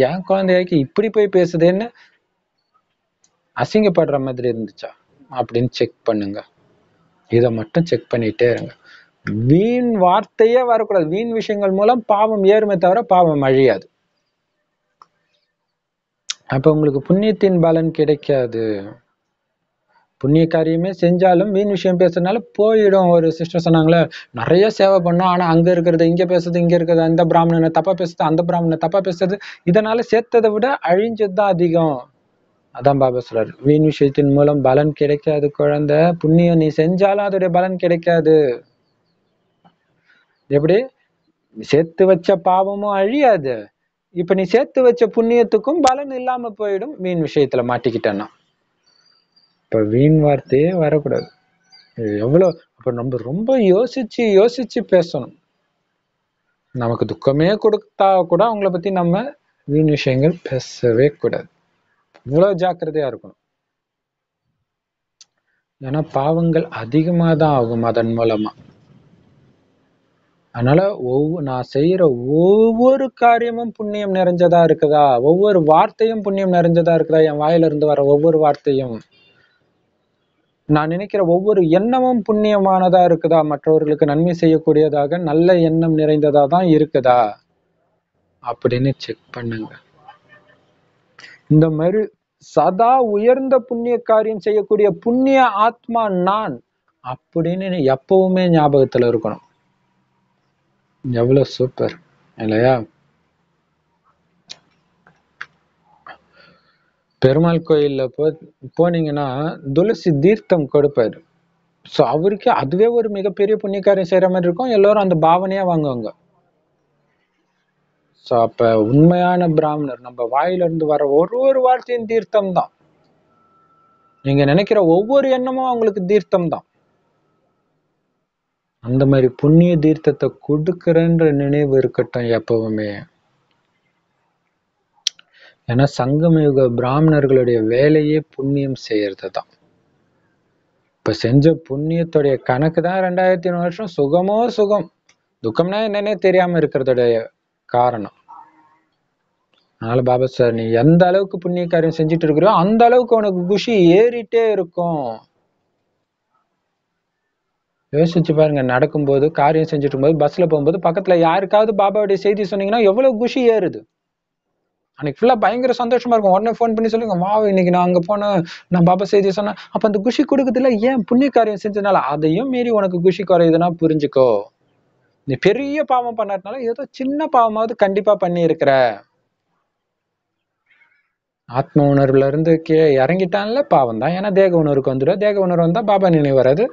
என் குழந்தையாக்கி இப்படி போய் பேசுதேன்னு அசிங்கப்படுற மாதிரி இருந்துச்சா அப்படின்னு செக் பண்ணுங்க. இதை மட்டும் செக் பண்ணிட்டே இருங்க. வீண் வார்த்தையே வரக்கூடாது. வீண் விஷயங்கள் மூலம் பாவம் ஏறுமே தவிர பாவம் அழியாது. அப்ப உங்களுக்கு புண்ணியத்தின் பலன் கிடைக்காது. புண்ணிய காரியமே செஞ்சாலும் வீண் விஷயம் பேசுறதுனால போயிடும். ஒரு சிஸ்டர் சொன்னாங்களே, நிறைய சேவை பண்ணோம், ஆனா அங்க இருக்கிறது இங்க பேசுறது, இங்க இருக்கிறது அந்த பிராமணனை தப்பா பேசுறது, அந்த பிராமணனை தப்பா பேசுறது, இதனால சேர்த்ததை விட அழிஞ்சதுதான் அதிகம். அதான் பாபா சொல்றாரு, வீண் விஷயத்தின் மூலம் பலன் கிடைக்காது குழந்தை. புண்ணியம் நீ செஞ்சாலும் அதோடைய பலன் கிடைக்காது. எப்படி? சேர்த்து வச்ச பாவமும் அழியாது, இப்ப நீ சேர்த்து வச்ச புண்ணியத்துக்கும் பலன் இல்லாம போயிடும் வீண் விஷயத்துல மாட்டிக்கிட்டேன்னா. இப்ப வீண் வார்த்தையே வரக்கூடாது. எவ்வளவு அப்ப நம்ம ரொம்ப யோசிச்சு யோசிச்சு பேசணும். நமக்கு துக்கமே கொடுத்தா கூட அவங்கள பத்தி நம்ம வீண் விஷயங்கள் பேசவே கூடாது. இவ்வளவு ஜாக்கிரதையா இருக்கணும். ஏன்னா பாவங்கள் அதிகமா தான் ஆகும் அதன் மூலமா. அதனால நான் செய்யற ஒவ்வொரு காரியமும் புண்ணியம் நிறைஞ்சதா இருக்குதா, ஒவ்வொரு வார்த்தையும் புண்ணியம் நிறைஞ்சதா இருக்குதா, என் வாயில இருந்து வர ஒவ்வொரு வார்த்தையும், நான் நினைக்கிற ஒவ்வொரு எண்ணமும் புண்ணியமானதா இருக்குதா, மற்றவர்களுக்கு நன்மை செய்யக்கூடியதாக நல்ல எண்ணம் நிறைந்ததா தான் இருக்குதா அப்படின்னு செக் பண்ணுங்க. இந்த மாதிரி சதா உயர்ந்த புண்ணிய காரியம் செய்யக்கூடிய புண்ணிய ஆத்மா நான் அப்படின்னு எப்பவுமே ஞாபகத்துல இருக்கணும். எவ்வளவு சூப்பர் இல்லையா? பெருமாள் கோயில்ல போனீங்கன்னா துளசி தீர்த்தம் கொடுப்பாரு. சோ அவருக்கு அதுவே ஒரு மிகப்பெரிய புண்ணியக்காரியம் செய்யற மாதிரி இருக்கும். எல்லாரும் அந்த பாவனையா வாங்குவாங்க. சோ அப்ப உண்மையான பிராமணர் நம்ம வாயில இருந்து வர ஒரு வார்த்தையும் தீர்த்தம் தான். நீங்க நினைக்கிற ஒவ்வொரு எண்ணமும் அவங்களுக்கு தீர்த்தம் தான். அந்த மாதிரி புண்ணிய தீர்த்தத்தை கொடுக்கிறன்ற நினைவு இருக்கட்டும் எப்பவுமே. ஏன்னா சங்கமயுக பிராமணர்களுடைய வேலையே புண்ணியம் செய்யறது தான். இப்ப செஞ்ச புண்ணியத்துடைய கணக்கு தான் 2500 வருஷம் சுகமோ சுகம், துக்கம்னா என்னன்னே தெரியாம இருக்கிறதுடைய காரணம். அதனால பாபா சார், நீ எந்த அளவுக்கு புண்ணிய காரியம் செஞ்சுட்டு இருக்கிறோ அந்த அளவுக்கு உனக்கு குஷி ஏறிட்டே இருக்கும். யோசிச்சு பாருங்க, நடக்கும்போது காரியம் செஞ்சுட்டு இருக்கும்போது பஸ்ல போகும்போது பக்கத்துல யாருக்காவது பாபாவுடைய செய்தி சொன்னீங்கன்னா எவ்வளவு குஷி ஏறுது. அன்னைக்கு ஃபுல்லா பயங்கர சந்தோஷமா இருக்கும். உடனே போன் பண்ணி சொல்லுங்க, வா இன்னைக்கு நான் அங்க போனேன், நான் பாபா செய்தி சொன்னேன். அப்ப அந்த குஷி கொடுக்குதுல, ஏன் புண்ணிய காரியம் செஞ்சதுனால. அதையும் மீறி உனக்கு குஷி குறையுதுன்னா புரிஞ்சுக்கோ, நீ பெரிய பாவம் பண்ணாதனால ஏதோ சின்ன பாவமாவது கண்டிப்பா பண்ணி இருக்கிற. ஆத்ம உணர்வுல இருந்து இறங்கிட்டான்ல பாவம் தான். ஏன்னா தேக உணர்வுக்கு வந்துடும். தேக உணர்வு வந்தா பாபா நினைவு வராது,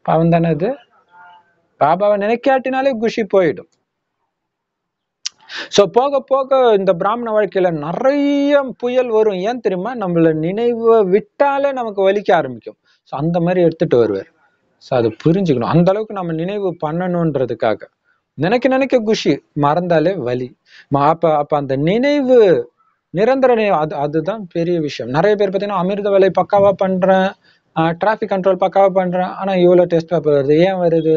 பாவம் தானே அது. பாபாவை நினைக்காட்டினாலே குஷி போயிடும். சோ போக போக இந்த பிராமண வாழ்க்கையில நிறைய புயல் வரும். ஏன் தெரியுமா? நம்மள நினைவு விட்டாலே நமக்கு வலிக்க ஆரம்பிக்கும். சோ அந்த மாதிரி எடுத்துட்டு வருவார். சோ அதை புரிஞ்சுக்கணும். அந்த அளவுக்கு நம்ம நினைவு பண்ணணும்ன்றதுக்காக. நினைக்க குஷி, மறந்தாலே வலி. அப்ப அந்த நினைவு நிரந்தர நினைவு, அதுதான் பெரிய விஷயம். நிறைய பேர் பார்த்தீங்கன்னா அமிர்த வேலை பக்காவா பண்றேன், டிராபிக் கண்ட்ரோல் பக்காவா பண்றேன், ஆனா இவ்வளவு டெஸ்ட் பேப்பர் வருது. ஏன் வருது?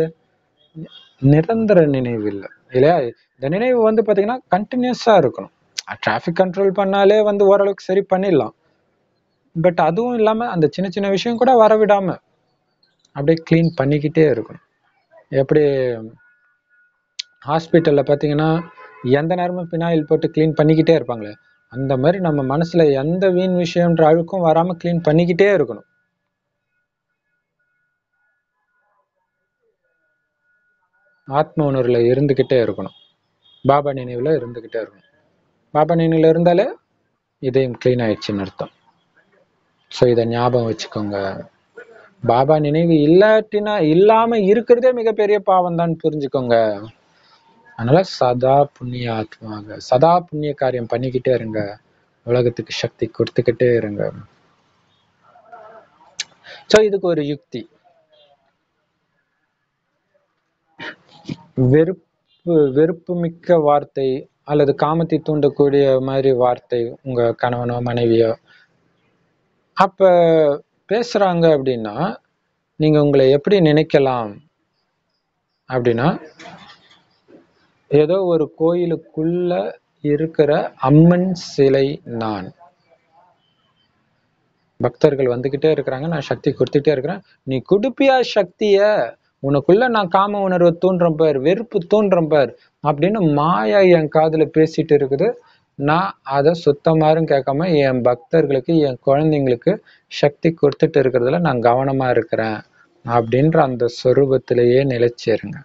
நிரந்தர நினைவு இல்லை இல்லையா? இந்த நினைவு பாத்தீங்கன்னா கண்டினியூஸா இருக்கணும். டிராபிக் கண்ட்ரோல் பண்ணாலே ஓரளவுக்கு சரி பண்ணிடலாம். பட் அதுவும் இல்லாம அந்த சின்ன சின்ன விஷயம் கூட வரவிடாம அப்படியே கிளீன் பண்ணிக்கிட்டே இருக்கணும். எப்படி ஹாஸ்பிட்டல்ல பாத்தீங்கன்னா எந்த நேரமும் பினாயில் போட்டு கிளீன் பண்ணிக்கிட்டே இருப்பாங்களே, அந்த மாதிரி நம்ம மனசுல எந்த வீண் விஷயம்ன்ற அழுக்கும் வராம கிளீன் பண்ணிக்கிட்டே இருக்கணும். ஆத்ம உணர்வுல இருந்துகிட்டே இருக்கணும். பாபா நினைவுல இருந்துகிட்டே இருக்கணும். பாபா நினைவுல இருந்தாலே இதயம் கிளீன் ஆயிடுச்சுன்னு அர்த்தம். ஸோ இதை ஞாபகம் வச்சுக்கோங்க. பாபா நினைவு இல்லாம இருக்கிறதே மிகப்பெரிய பாவம் தான் புரிஞ்சுக்கோங்க. அதனால சதா புண்ணிய ஆத்மாங்க, சதா புண்ணிய காரியம் பண்ணிக்கிட்டே இருங்க. உலகத்துக்கு சக்தி கொடுத்துக்கிட்டே இருங்க. ஸோ இதுக்கு ஒரு யுக்தி. வெறுப்பு மிக்க வார்த்தை அல்லது காமத்தை தூண்டக்கூடிய மாதிரி வார்த்தை உங்க கணவனோ மனைவியோ அப்ப பேசுறாங்க அப்படின்னா, நீங்க உங்களை எப்படி நினைக்கலாம் அப்படின்னா, ஏதோ ஒரு கோயிலுக்குள்ள இருக்கிற அம்மன் சிலை நான். பக்தர்கள் வந்துகிட்டே இருக்கிறாங்க, நான் சக்தி கொடுத்துட்டே இருக்கிறேன். நீ குடுப்பியா சக்திய? உனக்குள்ள நான் காம உணர்வை தூண்டுறேன் பார், வெறுப்பு தூண்டுறேன் பார் அப்படின்னு மாயா என் காதுல பேசிட்டு இருக்குது. நான் அதை சுத்தமாரும் கேட்காம என் பக்தர்களுக்கு, என் குழந்தைங்களுக்கு சக்தி கொடுத்துட்டு இருக்கிறதுல நான் கவனமா இருக்கிறேன் அப்படின்ற அந்த சொரூபத்திலேயே நிலைச்சிருங்க.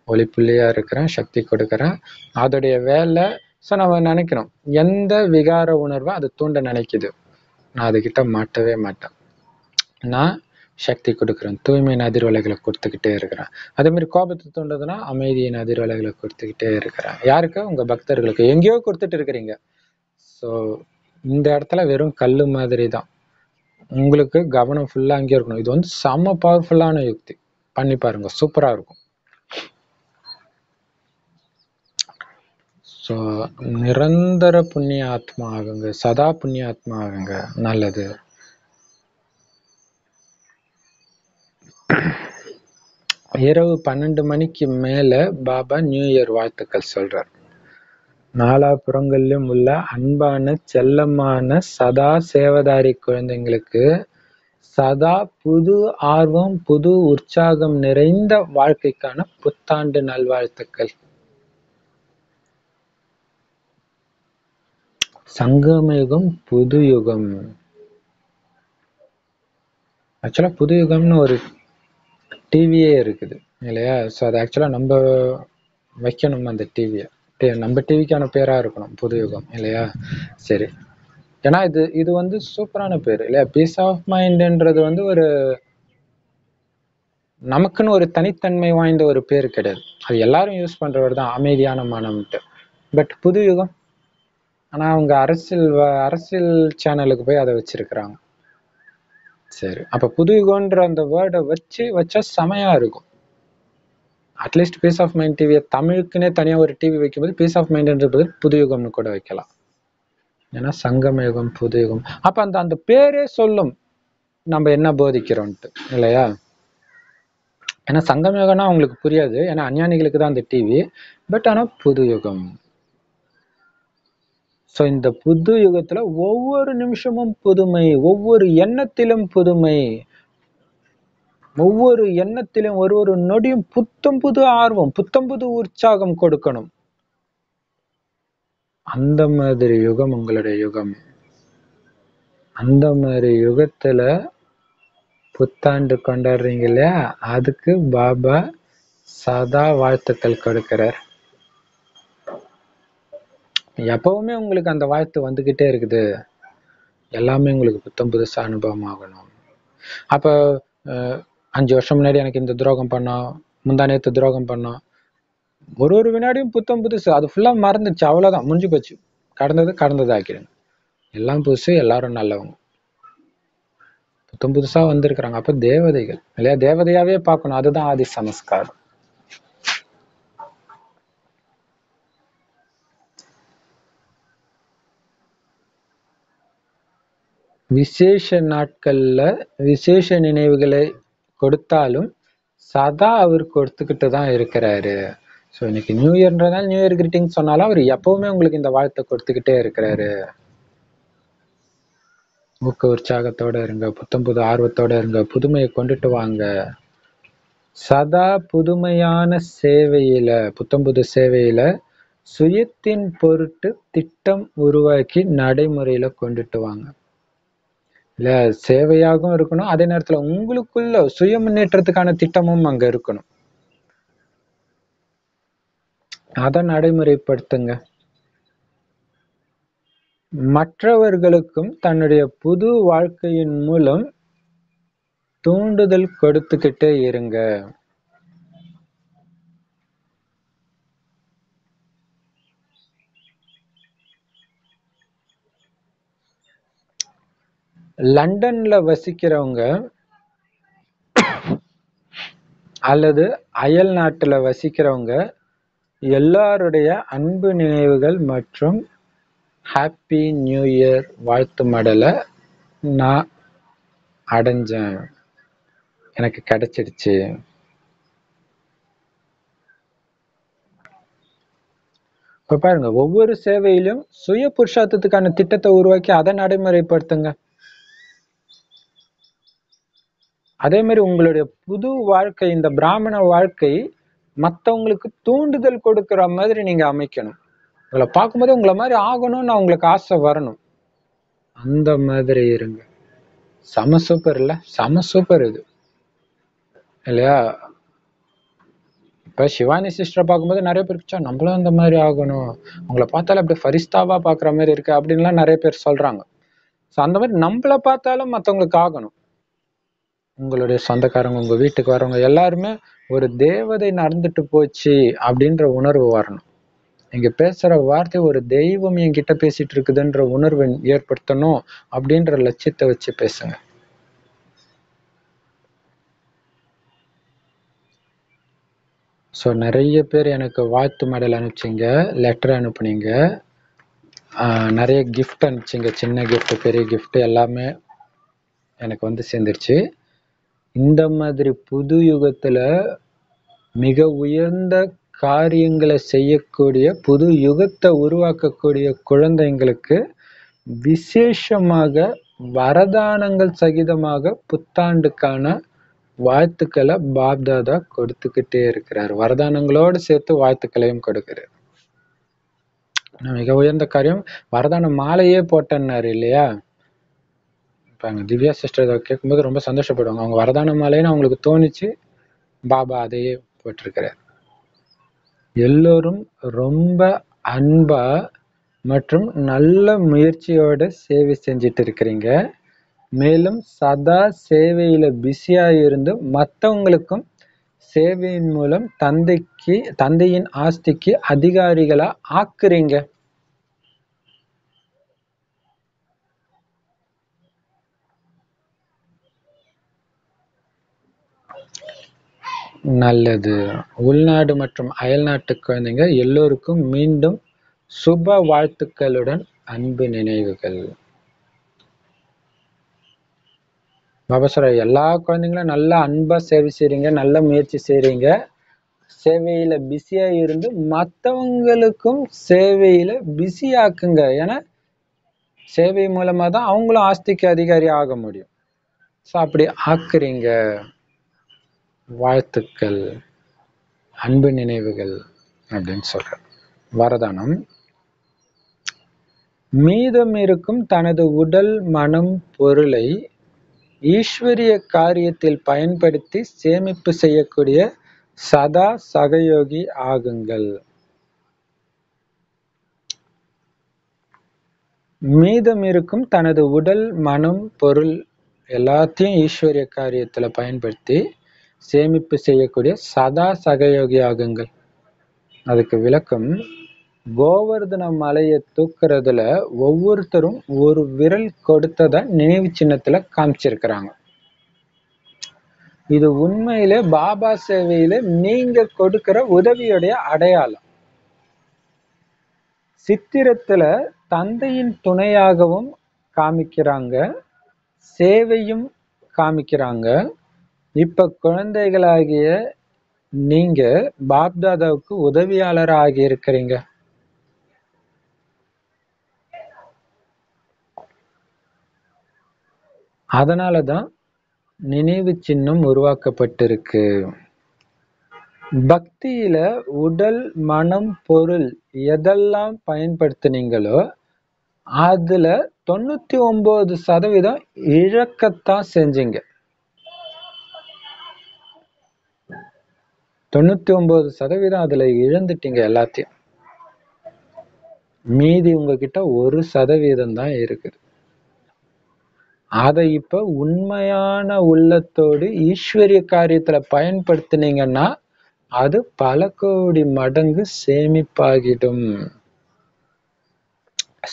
ஒளிப்புள்ளியா இருக்கிறேன், சக்தி கொடுக்குறேன், அதோடைய வேலை. ஸோ நம்ம நினைக்கணும், எந்த விகார உணர்வை அது தூண்ட நினைக்குது, நான் அதுகிட்ட மாட்டவே மாட்டேன். நான் சக்தி கொடுக்குறேன், தூய்மையின் அதிர்வலைகளை கொடுத்துக்கிட்டே இருக்கிறேன். அதே மாதிரி கோபத்தை தூண்டுதுன்னா அமைதியின் அதிர்வலைகளை கொடுத்துக்கிட்டே இருக்கிறேன். யாருக்கு? உங்க பக்தர்களுக்கு. எங்கேயோ கொடுத்துட்டு இருக்கிறீங்க. ஸோ இந்த இடத்துல வெறும் கல்லு மாதிரி தான். உங்களுக்கு கவனம் ஃபுல்லா அங்கேயே இருக்கணும். இது வந்து செம்ம பவர்ஃபுல்லான யுக்தி, பண்ணி பாருங்க, சூப்பரா இருக்கும். ஸோ நிரந்தர புண்ணிய ஆத்மா ஆகுங்க, சதா புண்ணிய ஆத்மா ஆகுங்க. நல்லது. இரவு 12 மணிக்கு மேல பாபா நியூ இயர் வாழ்த்துக்கள் சொல்றார். நாலாபுறங்களிலும் உள்ள அன்பான செல்லமான சதா சேவதாரி குழந்தைங்களுக்கு சதா புது ஆர்வம், புது உற்சாகம் நிறைந்த வாழ்க்கைக்கான புத்தாண்டு நல்வாழ்த்துக்கள். சங்கமயுகம், புது யுகம். ஆக்சுவலா புது யுகம்னு ஒரு டிவியே இருக்குது இல்லையா? ஸோ அது ஆக்சுவலா நம்ம வைக்கணும் அந்த டிவியை. நம்ம டிவிக்கான பேரா இருக்கணும் புது யுகம் இல்லையா? சரி, ஏன்னா இது வந்து சூப்பரான பேர் இல்லையா? பீஸ் ஆஃப் மைண்ட்ன்றது வந்து ஒரு நமக்குன்னு ஒரு தனித்தன்மை வாய்ந்த ஒரு பேர் கிடையாது. அது எல்லாரும் யூஸ் பண்றவர் தான், அமைதியான மனம்ட்டு. பட் புது யுகம், ஆனா அவங்க அரசியல் சேனலுக்கு போய் அதை வச்சிருக்கிறாங்க. சரி, அப்ப புது யுகம்ன்ற அந்த வேர்டை வச்சா செமையா இருக்கும். அட்லீஸ்ட் பீஸ் ஆஃப் மைண்ட் டிவியை தமிழுக்குன்னே தனியா ஒரு டிவி வைக்கும்போது பீஸ் ஆஃப் மைண்ட்ன்றது புது யுகம்னு கூட வைக்கலாம். ஏன்னா சங்கம யுகம், புது யுகம். அப்ப அந்த பேரே சொல்லும் நம்ம என்ன போதிக்கிறோம்ட்டு இல்லையா? ஏன்னா சங்கம யுகம்னா அவங்களுக்கு புரியாது, ஏன்னா அஞ்ஞானிகளுக்கு தான் அந்த டிவி. பட் ஆனா புது யுகம். ஸோ இந்த புது யுகத்துல ஒவ்வொரு நிமிஷமும் புதுமை, ஒவ்வொரு எண்ணத்திலும் புதுமை, ஒவ்வொரு எண்ணத்திலும் ஒரு நொடியும் புத்தம் புது ஆர்வம், புத்தம் புது உற்சாகம் கொடுக்கணும். அந்த மாதிரி யுகம் உங்களுடைய யுகம். அந்த மாதிரி யுகத்துல புத்தாண்டு கொண்டாடுறீங்க இல்லையா? அதுக்கு பாபா சதா வாழ்த்துக்கள் கொடுக்கிறார். எப்பவுமே உங்களுக்கு அந்த வாழ்த்து வந்துகிட்டே இருக்குது. எல்லாமே உங்களுக்கு புத்தம் புதுசா அனுபவம் ஆகணும். அப்ப 5 வருஷம் முன்னாடி எனக்கு இந்த துரோகம் பண்ணோம், முந்தா நேத்து துரோகம் பண்ணோம், ஒரு வினாடியும் புத்தம் புதுசு. அது ஃபுல்லா மறந்துச்சு, அவ்வளவுதான், முடிஞ்சு போச்சு. கடந்தது ஆக்கிடுங்க. எல்லாம் புதுசு, எல்லாரும் நல்லவங்க, புத்தம் புதுசா வந்திருக்கிறாங்க. அப்ப தேவதைகள் இல்லையா? தேவதையாவே பார்க்கணும். அதுதான் ஆதி சமஸ்காரம். விசேஷ நாட்கள்ல விசேஷ நினைவுகளை கொடுத்தாலும் சதா அவர் கொடுத்துக்கிட்டு தான் இருக்கிறாரு. ஸோ இன்னைக்கு நியூ இயர்ன்றதால நியூ இயர் கிரீட்டிங் சொன்னாலும் அவர் எப்பவுமே உங்களுக்கு இந்த வாழ்த்தை கொடுத்துக்கிட்டே இருக்கிறாரு. ஊக்க உற்சாகத்தோட இருங்க, புத்தம் புது ஆர்வத்தோட இருங்க, புதுமையை கொண்டுட்டு வாங்க. சதா புதுமையான சேவையில, புத்தம் புது சேவையில சுயத்தின் பொருட்டு திட்டம் உருவாக்கி நடைமுறையில கொண்டுட்டு வாங்க. இல்ல, சேவையாகவும் இருக்கணும், அதே நேரத்துல உங்களுக்குள்ள சுய முன்னேற்றத்துக்கான திட்டமும் அங்க இருக்கணும். அதை நடைமுறைப்படுத்துங்க. மற்றவர்களுக்கும் தன்னுடைய புது வாழ்க்கையின் மூலம் தூண்டுதல் கொடுத்துக்கிட்டே இருங்க. லண்டன்ல வசிக்கிறவங்க அல்லது அயல் நாட்டுல வசிக்கிறவங்க எல்லாருடைய அன்பு நினைவுகள் மற்றும் ஹாப்பி நியூ இயர் வாழ்த்து மடலை நான் அடைஞ்சேன், எனக்கு கிடைச்சிடுச்சு. இப்ப பாருங்க, ஒவ்வொரு சேவையிலும் சுய புருஷார்த்தத்துக்கான திட்டத்தை உருவாக்கி அதை நடைமுறைப்படுத்துங்க. அதே மாதிரி உங்களுடைய புது வாழ்க்கை, இந்த பிராமண வாழ்க்கை மற்றவங்களுக்கு தூண்டுதல் கொடுக்கிற மாதிரி நீங்க அமைக்கணும். உங்களை பார்க்கும்போது உங்களை மாதிரி ஆகணும்னு அவங்களுக்கு ஆசை வரணும். அந்த மாதிரி இருங்க. செம சூப்பர் இல்ல? செம சூப்பர் இது இல்லையா? இப்ப சிவானி சிஸ்டரை பார்க்கும்போது நிறைய பேர் நம்மளும் அந்த மாதிரி ஆகணும், உங்களை பார்த்தாலும் அப்படி ஃபரிஸ்தாவா பாக்குற மாதிரி இருக்கு அப்படின்லாம் நிறைய பேர் சொல்றாங்க. ஸோ அந்த மாதிரி நம்மளை பார்த்தாலும் மற்றவங்களுக்கு ஆகணும். உங்களுடைய சொந்தக்காரங்க, உங்க வீட்டுக்கு வரவங்க எல்லாருமே ஒரு தேவதை நடந்துட்டு போச்சு அப்படின்ற உணர்வு வரணும். நீங்க பேசுற வார்த்தை ஒரு தெய்வம் என்கிட்ட பேசிட்டு இருக்குதுன்ற உணர்வை ஏற்படுத்தணும் அப்படின்ற லட்சியத்தை வச்சு பேசுங்க. ஸோ நிறைய பேர் எனக்கு வாழ்த்து மெடல் அனுப்பிச்சிங்க, லெட்டர் அனுப்புனீங்க, நிறைய கிஃப்ட் அனுப்பிச்சிங்க, சின்ன கிஃப்ட் பெரிய கிஃப்ட் எல்லாமே எனக்கு வந்து சேர்ந்துருச்சு. இந்த மாதிரி புது யுகத்துல மிக உயர்ந்த காரியங்களை செய்யக்கூடிய, புது யுகத்தை உருவாக்கக்கூடிய குழந்தைங்களுக்கு விசேஷமாக வரதானங்கள் சகிதமாக புத்தாண்டுக்கான வாழ்த்துக்களை பாப்தாதா கொடுத்துக்கிட்டே இருக்கிறார். வரதானங்களோடு சேர்த்து வாழ்த்துக்களையும் கொடுக்கிறார். மிக உயர்ந்த காரியம். வரதான மாலையே போட்டேன்னாரு இல்லையா? இப்ப அங்க திவ்யா சிஸ்டர் இதை கேட்கும்போது ரொம்ப சந்தோஷப்படுவாங்க. அவங்க வரதான மாலைன்னு அவங்களுக்கு தோணிச்சு, பாபா அதையே போட்டிருக்கிறார். எல்லோரும் ரொம்ப அன்பா மற்றும் நல்ல முயற்சியோட சேவை செஞ்சிட்டு இருக்கிறீங்க. மேலும் சதா சேவையில பிஸியா இருந்து மற்றவங்களுக்கும் சேவையின் மூலம் தந்தையின் ஆஸ்திக்கு அதிகாரிகளா ஆக்குறீங்க. நல்லது. உள்நாடு மற்றும் அயல்நாட்டு குழந்தைங்க எல்லோருக்கும் மீண்டும் சுப வாழ்த்துக்களுடன் அன்பு நினைவுகள். பாபா சொல்ற எல்லா குழந்தைங்களும் நல்லா அன்பா சேவை செய்றீங்க, நல்ல முயற்சி செய்றீங்க, சேவையில பிஸியா இருந்து மற்றவங்களுக்கும் சேவையில பிஸி ஆக்குங்க. ஏன்னா சேவை மூலமா தான் அவங்களும் ஆஸ்திக்கு அதிகாரி ஆக முடியும். ஸோ அப்படி ஆக்குறீங்க. வாழ்த்துக்கள், அன்பு நினைவுகள் அப்படின்னு சொல்ற. வரதானம். மீதம் இருக்கும் தனது உடல் மனம் பொருளை ஈஸ்வரிய காரியத்தில் பயன்படுத்தி சேமிப்பு செய்யக்கூடிய சதா சகயோகி ஆகுங்கள். மீதம் இருக்கும் தனது உடல் மனம் பொருள் எல்லாத்தையும் ஈஸ்வரிய காரியத்துல பயன்படுத்தி சேமிப்பு செய்யக்கூடிய சதா சகயோகி ஆகுங்கள். அதுக்கு விளக்கம், கோவர்தன மலையை தூக்குறதுல ஒவ்வொருத்தரும் ஒரு விரல் கொடுத்ததை நினைவு சின்னத்துல காமிச்சிருக்கிறாங்க. இது உண்மையிலே பாபா சேவையில நீங்க கொடுக்கிற உதவியுடைய அடையாளம். சித்திரத்துல தந்தையின் துணையாகவும் காமிக்கிறாங்க, சேவையும் காமிக்கிறாங்க. இப்ப குழந்தைகளாகிய நீங்க பாப்தாதாவுக்கு உதவியாளர் ஆகி இருக்கிறீங்க. அதனாலதான் நினைவு சின்னம் உருவாக்கப்பட்டிருக்கு. பக்தியில உடல் மனம் பொருள் எதெல்லாம் பயன்படுத்தினீங்களோ அதுல 99% இழக்கத்தான் செஞ்சீங்க. 99% அதுல இழந்துட்டீங்க எல்லாத்தையும். மீதி உங்ககிட்ட 1% தான் இருக்குது. அதை இப்ப உண்மையான உள்ளத்தோடு ஈஸ்வரிய காரியத்துல பயன்படுத்தினீங்கன்னா அது பல கோடி மடங்கு சேமிப்பாகிடும்.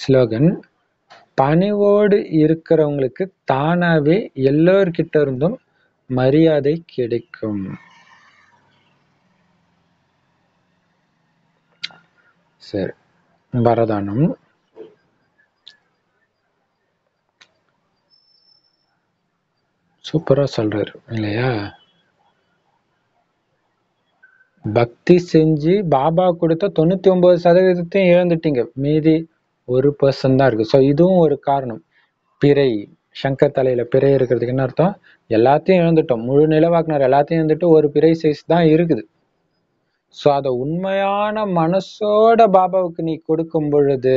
ஸ்லோகன், பணிவோடு இருக்கிறவங்களுக்கு தானாவே எல்லோர்கிட்ட இருந்தும் மரியாதை கிடைக்கும். சரி, வரதானம். சூப்பரா சொல்றாரு இல்லையா? பக்தி செஞ்சு பாபா கொடுத்த 99% இழந்துட்டீங்க, மீதி 1% தான் இருக்கு. ஸோ இதுவும் ஒரு காரணம். பிறை, சங்கர் தலையில பிறை இருக்கிறதுக்கு என்ன அர்த்தம்? எல்லாத்தையும் இழந்துட்டோம். முழு நிலவாக்குனார் எல்லாத்தையும் இழந்துட்டு ஒரு பிறை சைஸ் தான் இருக்குது. சோ அத உண்மையான மனசோட பாபாவுக்கு நீ கொடுக்கும் பொழுது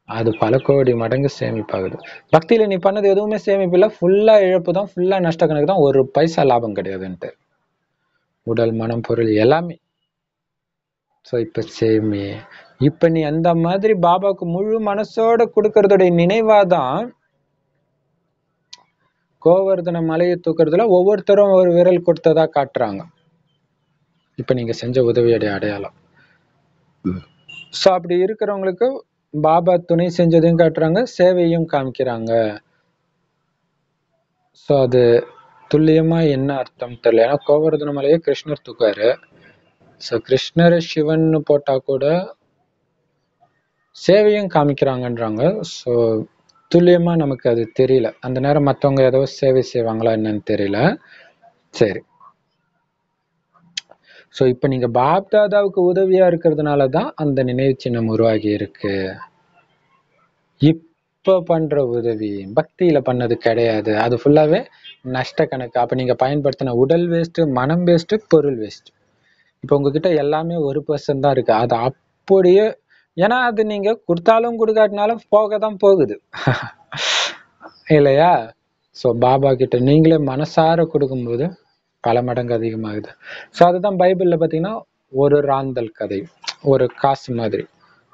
அது பல கோடி மடங்கு சேமிப்பாகுது. பக்தியில நீ பண்ணது எதுவுமே சேமிப்பு இல்ல, ஃபுல்லா இழப்பு தான், ஃபுல்லா நஷ்ட கணக்கு தான், ஒரு பைசா லாபம் கிடையாதுன்ட்டு. உடல், மனம், பொருள் எல்லாமே. சோ இப்ப சேமி. இப்ப நீ அந்த மாதிரி பாபாவுக்கு முழு மனசோட கொடுக்கறதுடைய நினைவாதான் கோவர்தன மலையை தூக்குறதுல ஒவ்வொருத்தரும் ஒரு விரல் கொடுத்ததா காட்டுறாங்க. இப்ப நீங்க செஞ்ச உதவியுடைய அடையாளம். சோ அப்படி இருக்கிறவங்களுக்கு பாபா துணை செஞ்சதையும் காட்டுறாங்க, சேவையும் காமிக்கிறாங்க. சோ அது துல்லியமா என்ன அர்த்தம் தெரியல. ஏன்னா கோவர்தன மலையை கிருஷ்ணர் தூக்குவாரு. சோ கிருஷ்ணர் சிவன் போட்டா கூட சேவையும் காமிக்கிறாங்கன்றாங்க. சோ துல்லியமா நமக்கு அது தெரியல. அந்த நேரம் மத்தவங்க ஏதோ சேவை செய்வாங்களா என்னன்னு தெரியல. சரி. சோ இப்ப நீங்க பாப்தாதாவுக்கு உதவியா இருக்கிறதுனாலதான் அந்த நினைவு சின்னம் உருவாகி இருக்கு. இப்ப பண்ற உதவி பக்தியில பண்ணது கிடையாது. அது ஃபுல்லாவே நஷ்ட கணக்கு. அப்ப நீங்க பயன்படுத்தின உடல் வேஸ்ட், மனம் வேஸ்ட், பொருள் வேஸ்ட். இப்ப உங்ககிட்ட எல்லாமே 1% தான் இருக்கு. அது அப்படியே, ஏன்னா அது நீங்க கொடுத்தாலும் கொடுக்காட்டினாலும் போகதான் போகுது இல்லையா? சோ பாபா கிட்ட நீங்களே மனசார கொடுக்கும்போது பல மடங்கு அதிகமாகுது. சோ அதுதான் பைபிள்ல பாத்தீங்கன்னா ஒரு ராந்தல் கதை, ஒரு காசு மாதிரி.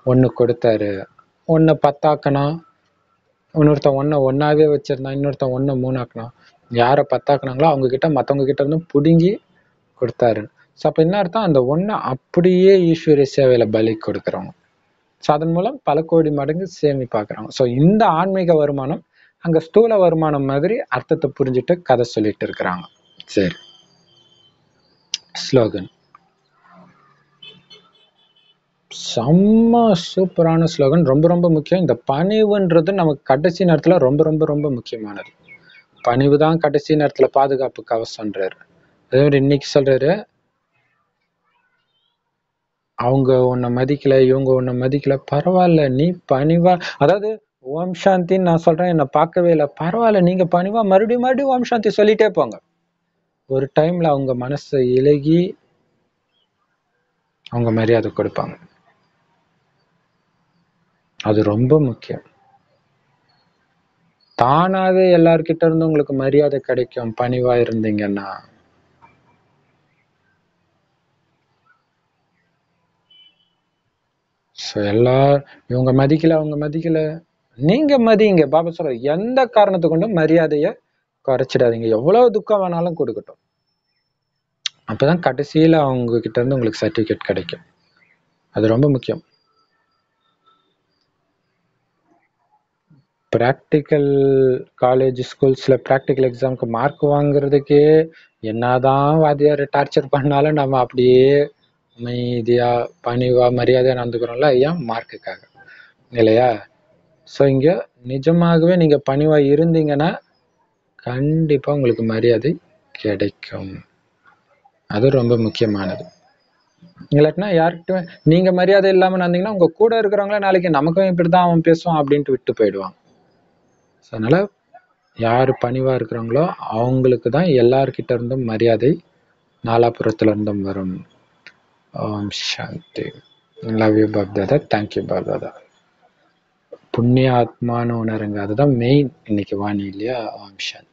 ஒண்ணு கொடுத்தாரு, ஒண்ணு 10 ஆக்கணும், இன்னொருத்தன் ஒன்னாவே வச்சிருந்தான், இன்னொருத்தன் 3 ஆக்கணும். யார 10 ஆக்குனாங்களோ அவங்க கிட்ட மத்தவங்க கிட்ட இருந்து புடுங்கி கொடுத்தாரு. சோ அப்ப என்ன அர்த்தம், அந்த அப்படியே ஈஸ்வரிய சேவையில பலி கொடுக்குறவங்க. சோ அதன் மூலம் பல கோடி மடங்கு சேமிப்பாக்குறாங்க. சோ இந்த ஆன்மீக வருமானம் அங்க ஸ்தூல வருமானம் மாதிரி அர்த்தத்தை புரிஞ்சுட்டு கதை சொல்லிட்டு இருக்கிறாங்க. சரி, ஸ்லோகன் செம்ம சூப்பரான ஸ்லோகன். ரொம்ப ரொம்ப முக்கியம். இந்த பணிவுன்றது நமக்கு கடைசி நேரத்துல ரொம்ப ரொம்ப ரொம்ப முக்கியமானது. பணிவு தான் கடைசி நேரத்துல பாதுகாப்பு கவசம்ன்றாரு. அதே மாதிரி இன்னைக்கு சொல்றாரு, அவங்க உன்னை மதிக்கல, இவங்க உன்னை மதிக்கல, பரவாயில்ல நீ பணிவா, அதாவது ஓம் சாந்தின்னு நான் சொல்றேன், என்னை பார்க்கவே இல்லை, பரவாயில்ல நீங்க பணிவா மறுபடியும் மறுபடியும் ஓம் சாந்தி சொல்லிட்டே போங்க. ஒரு டைம்ல அவங்க மனசை இலகி அவங்க மரியாதை கொடுப்பாங்க. அது ரொம்ப முக்கியம். தானாவே எல்லார்கிட்ட இருந்து உங்களுக்கு மரியாதை கிடைக்கும் பணிவா இருந்தீங்கன்னா. இவங்க மதிக்கல, அவங்க மதிக்கல, நீங்க மதிங்க. பாபா சொல்ற எந்த காரணத்தை கொண்டும் மரியாதைய குறைச்சிடாதீங்க. எவ்வளவு துக்கம் வேணாலும் கொடுக்கட்டும். அப்பதான் கடைசியில அவங்க கிட்ட இருந்து உங்களுக்கு சர்டிபிகேட் கிடைக்கும். அது ரொம்ப முக்கியம். பிராக்டிக்கல் காலேஜ் ஸ்கூல்ஸ்ல பிராக்டிக்கல் எக்ஸாமுக்கு மார்க் வாங்குறதுக்கே என்னதான் வாத்தியார் டார்ச்சர் பண்ணாலும் நம்ம அப்படியே அமைதியா பணிவா மரியாதையா நடந்துக்கிறோம்ல, ஏன் மார்க்குக்காக இல்லையா? ஸோ இங்க நிஜமாகவே நீங்க பணிவா இருந்தீங்கன்னா கண்டிப்பா உங்களுக்கு மரியாதை கிடைக்கும். அது ரொம்ப முக்கியமானது. இல்லாட்டினா யாருக்கிட்ட நீங்க மரியாதை இல்லாம நடந்தீங்கன்னா உங்க கூட இருக்கிறவங்கள நாளைக்கு நமக்கும் இப்படிதான் அவன் பேசுவான் அப்படின்ட்டு விட்டு போயிடுவாங்க. அதனால யாரு பணிவா இருக்கிறாங்களோ அவங்களுக்கு தான் எல்லார்கிட்ட இருந்தும் மரியாதை நாலாபுரத்துல இருந்தும் வரும். ஓம் சாந்தி. Love you BapDada. Thank you BapDada. புண்ணிய ஆத்மான்னு உணருங்க. அதுதான் மெயின் இன்னைக்கு வாணி இல்லையா? ஓம் சாந்தி.